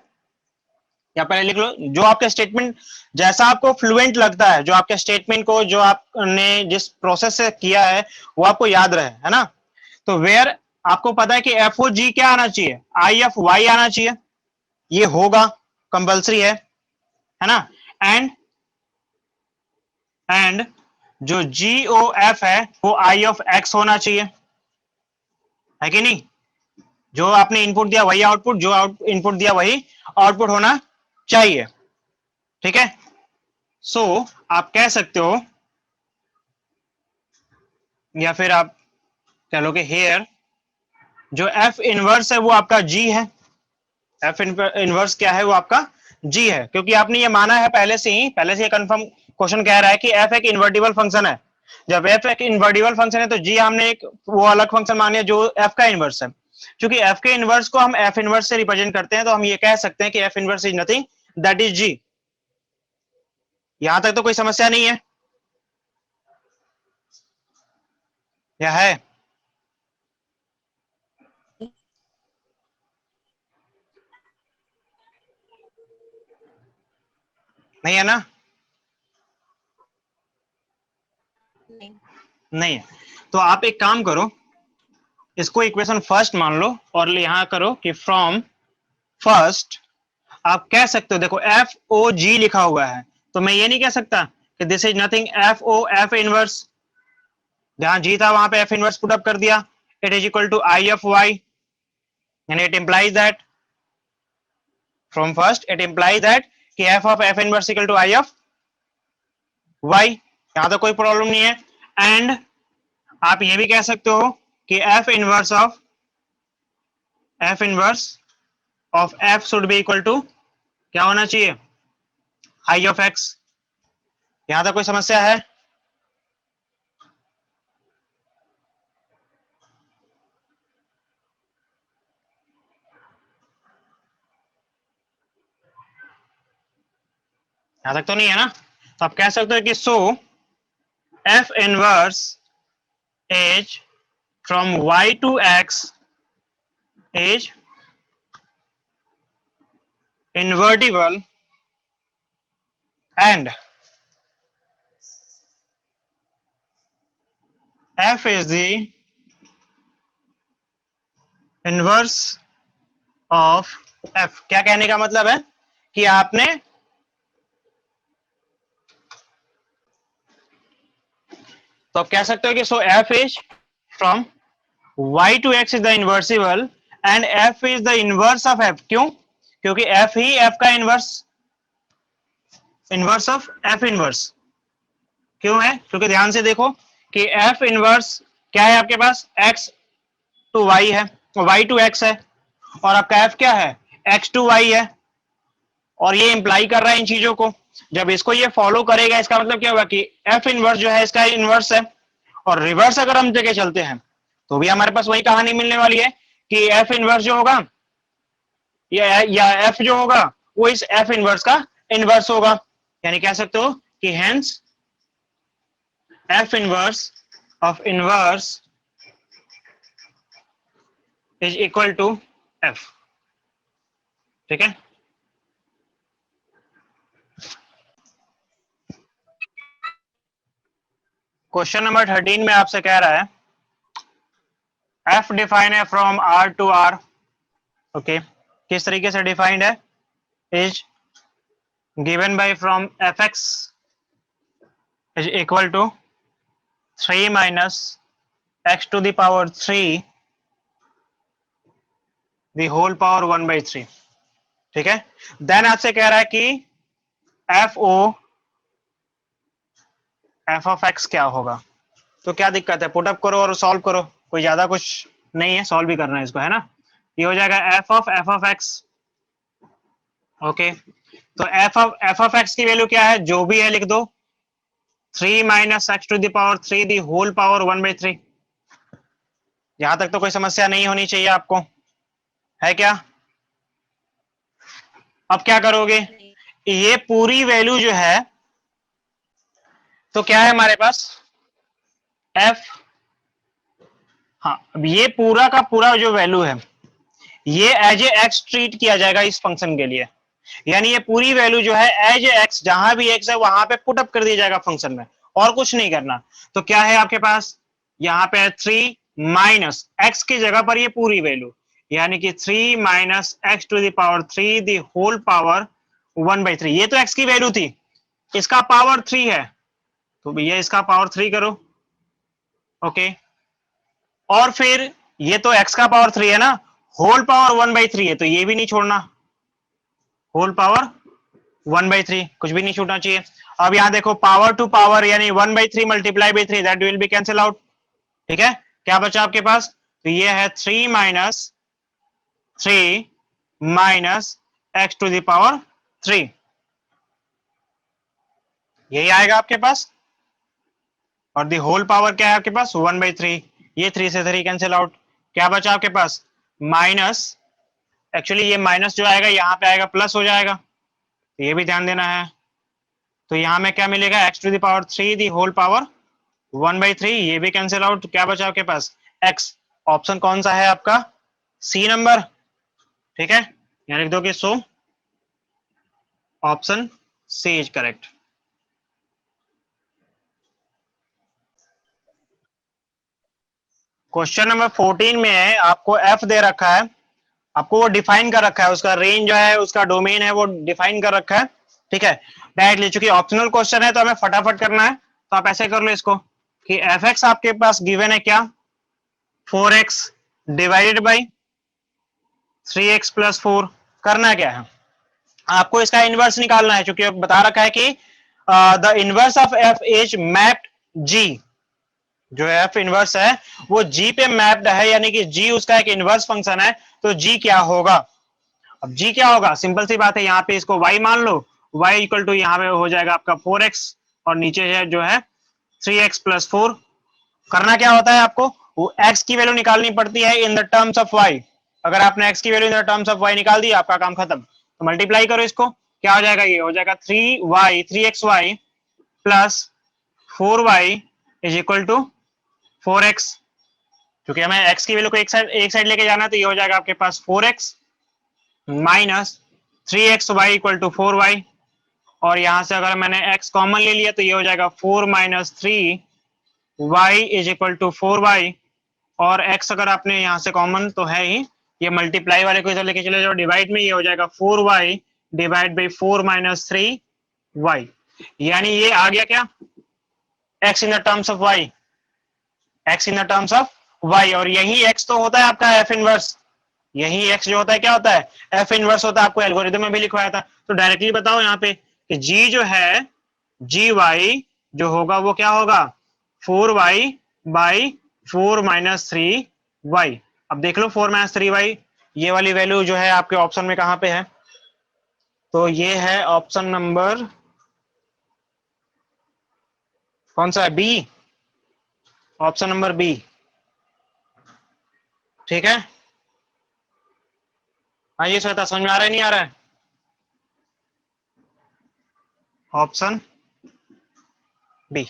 या पहले लिख लो जो आपका स्टेटमेंट जैसा आपको फ्लुएंट लगता है, जो आपके स्टेटमेंट को जो आपने जिस प्रोसेस से किया है वो आपको याद रहे, है ना। तो वेयर आपको पता है कि एफ ओ जी क्या आना चाहिए, आई एफ वाई आना चाहिए, ये होगा कंपल्सरी है ना। एंड जो जी ओ एफ है वो आई ऑफ एक्स होना चाहिए, है कि नहीं। जो आपने इनपुट दिया वही आउटपुट, जो इनपुट दिया वही आउटपुट होना चाहिए, ठीक है। सो आप कह सकते हो, या फिर आप कह लो कि हेयर जो एफ इनवर्स है वो आपका जी है, एफ इनवर्स क्या है, वो आपका जी है, क्योंकि आपने ये माना है पहले से ये कंफर्म क्वेश्चन कह रहा है कि एफ एक इन्वर्टिबल फंक्शन है। जब एफ एक इन्वर्टिबल फंक्शन है तो जी हमने एक वो अलग फंक्शन माने जो एफ का इनवर्स है। क्योंकि एफ के इनवर्स को हम एफ इनवर्स से रिप्रेजेंट करते हैं, तो हम ये कह सकते हैं कि F inverse is nothing that is g. यहां तक तो कोई समस्या नहीं है, या है? नहीं है ना? नहीं। नहीं है। तो आप एक काम करो, इसको इक्वेशन फर्स्ट मान लो और यहां करो कि फ्रॉम फर्स्ट, आप कह सकते हो, देखो एफ ओ जी लिखा हुआ है, तो मैं ये नहीं कह सकता कि this is nothing F O F inverse, जहां जी था वहां पे एफ इनवर्स पुट अप कर दिया, it is equal to I F y, यानी it implies that from first it implies that कि f of F inverse equal to I of y, यहां तो कोई प्रॉब्लम नहीं है। एंड आप ये भी कह सकते हो कि F inverse of F should be equal to क्या होना चाहिए, आई ऑफ एक्स। यहां तक कोई समस्या है? यहां तक तो नहीं है ना? तो आप कह सकते हो कि so f inverse is from y to x is invertible and f is the inverse of f। क्या कहने का मतलब है कि आपने तो आप कह सकते हो कि so f is from y to x is the inversible and f is the inverse of f। क्यों? क्योंकि f ही f का इनवर्स ऑफ f इनवर्स। क्यों है? क्योंकि ध्यान से देखो कि f इनवर्स क्या है आपके पास, x टू y है, y टू x है, और आपका f क्या है, x टू y है। और ये इंप्लाई कर रहा है इन चीजों को। जब इसको ये फॉलो करेगा इसका मतलब क्या होगा कि f इनवर्स जो है इसका इनवर्स है। और रिवर्स अगर हम जगह चलते हैं तो भी हमारे पास वही कहानी मिलने वाली है कि f इनवर्स जो होगा या f जो होगा वो इस f इनवर्स का इनवर्स होगा। यानी कह सकते हो कि hence f inverse of inverse is equal to f। ठीक है? क्वेश्चन नंबर 13 में आपसे कह रहा है f डिफाइन है from r to r। Okay, किस तरीके से डिफाइंड है, is given by from fx is equal to 3 minus x to the power 3 the whole power 1/3। ठीक है? देन आपसे कह रहा है कि f ऑफ x क्या होगा। तो क्या दिक्कत है, पुटअप करो और सॉल्व करो, कोई ज्यादा कुछ नहीं है, सॉल्व भी करना है इसको, है ना। ये हो जाएगा f ऑफ x। ओके, तो f ऑफ x की वैल्यू क्या है, जो भी है लिख दो, 3 minus x to the power 3 the whole power 1/3। यहां तक तो कोई समस्या नहीं होनी चाहिए आपको, है क्या? अब क्या करोगे, ये पूरी वैल्यू जो है तो क्या है हमारे पास f, हाँ, अब ये पूरा का पूरा जो वैल्यू है ये एज ए एक्स ट्रीट किया जाएगा इस फंक्शन के लिए। यानी ये पूरी वैल्यू जो है एज ए एक्स, जहां भी एक्स है वहां पे पुट अप कर दिया जाएगा फंक्शन में, और कुछ नहीं करना। तो क्या है आपके पास, यहाँ पे 3 माइनस एक्स की जगह पर ये पूरी वैल्यू, यानी कि 3 minus X to the power 3 the whole power 1/3। ये तो एक्स की वैल्यू थी, इसका पावर 3 है तो भैया इसका पावर 3 करो। ओके, और फिर ये तो x का पावर 3 है ना, होल पावर 1/3 है तो ये भी नहीं छोड़ना, होल पावर 1/3, कुछ भी नहीं छूटना चाहिए। अब यहां देखो पावर टू पावर यानी 1/3 multiply by 3 that will be cancel out. ठीक है, क्या बचा आपके पास, तो ये है 3 minus X to the power 3, यही आएगा आपके पास। और दी होल पावर क्या है आपके पास, 1/3, ये 3 से 3 कैंसिल आउट। क्या बचा आपके पास, माइनस, एक्चुअली ये माइनस जो आएगा यहाँ पे आएगा प्लस हो जाएगा, तो ये भी ध्यान देना है। तो यहाँ में क्या मिलेगा, X to the power 3 the whole power 1/3, ये भी कैंसिल आउट। क्या बचा आपके पास, एक्स। ऑप्शन कौन सा है आपका, सी नंबर। ठीक है, यहाँ लिख दो कि so option C is correct. Question number 14 में है, आपको एफ दे रखा है, आपको वो डिफाइन कर रखा है, उसका रेंज जो है उसका डोमेन है वो डिफाइन कर रखा है। ठीक है, डायरेक्टली चूंकि ऑप्शनल क्वेश्चन है तो हमें फटाफट करना है, तो आप ऐसे कर लो इसको कि एफ एक्स आपके पास गिवन है क्या, 4x divided by 3x plus 4। करना क्या है, आपको इसका इनवर्स निकालना है, क्योंकि बता रखा है कि the inverse of f is mapped g, जो एफ इनवर्स है वो जी पे मैप्ड है, यानी कि जी उसका एक इनवर्स फंक्शन है, तो जी क्या होगा? अब जी क्या होगा, सिंपल सी बात है, यहाँ पे इसको y मान लो, y इक्वल टू यहाँ पे हो जाएगा आपका 4x और नीचे है जो है 3x प्लस 4। करना क्या होता है आपको, वो x की वैल्यू निकालनी पड़ती है in the terms of y। अगर आपने x की value in the terms of y निकाल दी, आपका काम खत्म। तो मल्टीप्लाई करो इसको, क्या हो जाएगा, ये हो जाएगा 3xy plus 4y is equal to 4x। क्योंकि हमें x की वैल्यू को एक साइड लेके जाना है, तो ये हो जाएगा आपके पास 4x minus 3xy equal to 4y, और यहां से अगर मैंने x कॉमन ले लिया तो ये हो जाएगा 4 minus 3y is equal to 4y, और x अगर आपने यहां से कॉमन तो है ही, ये मल्टीप्लाई वाले को इधर लेके चले जाओ डिवाइड में, ये हो जाएगा 4y divide by 4 minus 3y, यानी ये आ गया क्या, x in the terms of y, x in the terms of y, और यही x तो होता है आपका f इनवर्स, यही x जो होता है क्या होता है, f इनवर्स होता है, आपको एल्गोरिथम में भी लिखवाया था। तो डायरेक्टली बताओ यहाँ पे कि g जो है, gy जो होगा वो क्या होगा, 4y बाई 4 माइनस 3y। अब देख लो 4 माइनस 3y, ये वाली वैल्यू जो है आपके ऑप्शन में कहां पे है, तो ये है ऑप्शन नंबर कौन सा है, बी, ऑप्शन नंबर बी। ठीक है, हाँ ये श्वेता समझ में आ रहा है नहीं आ रहा है, ऑप्शन बी।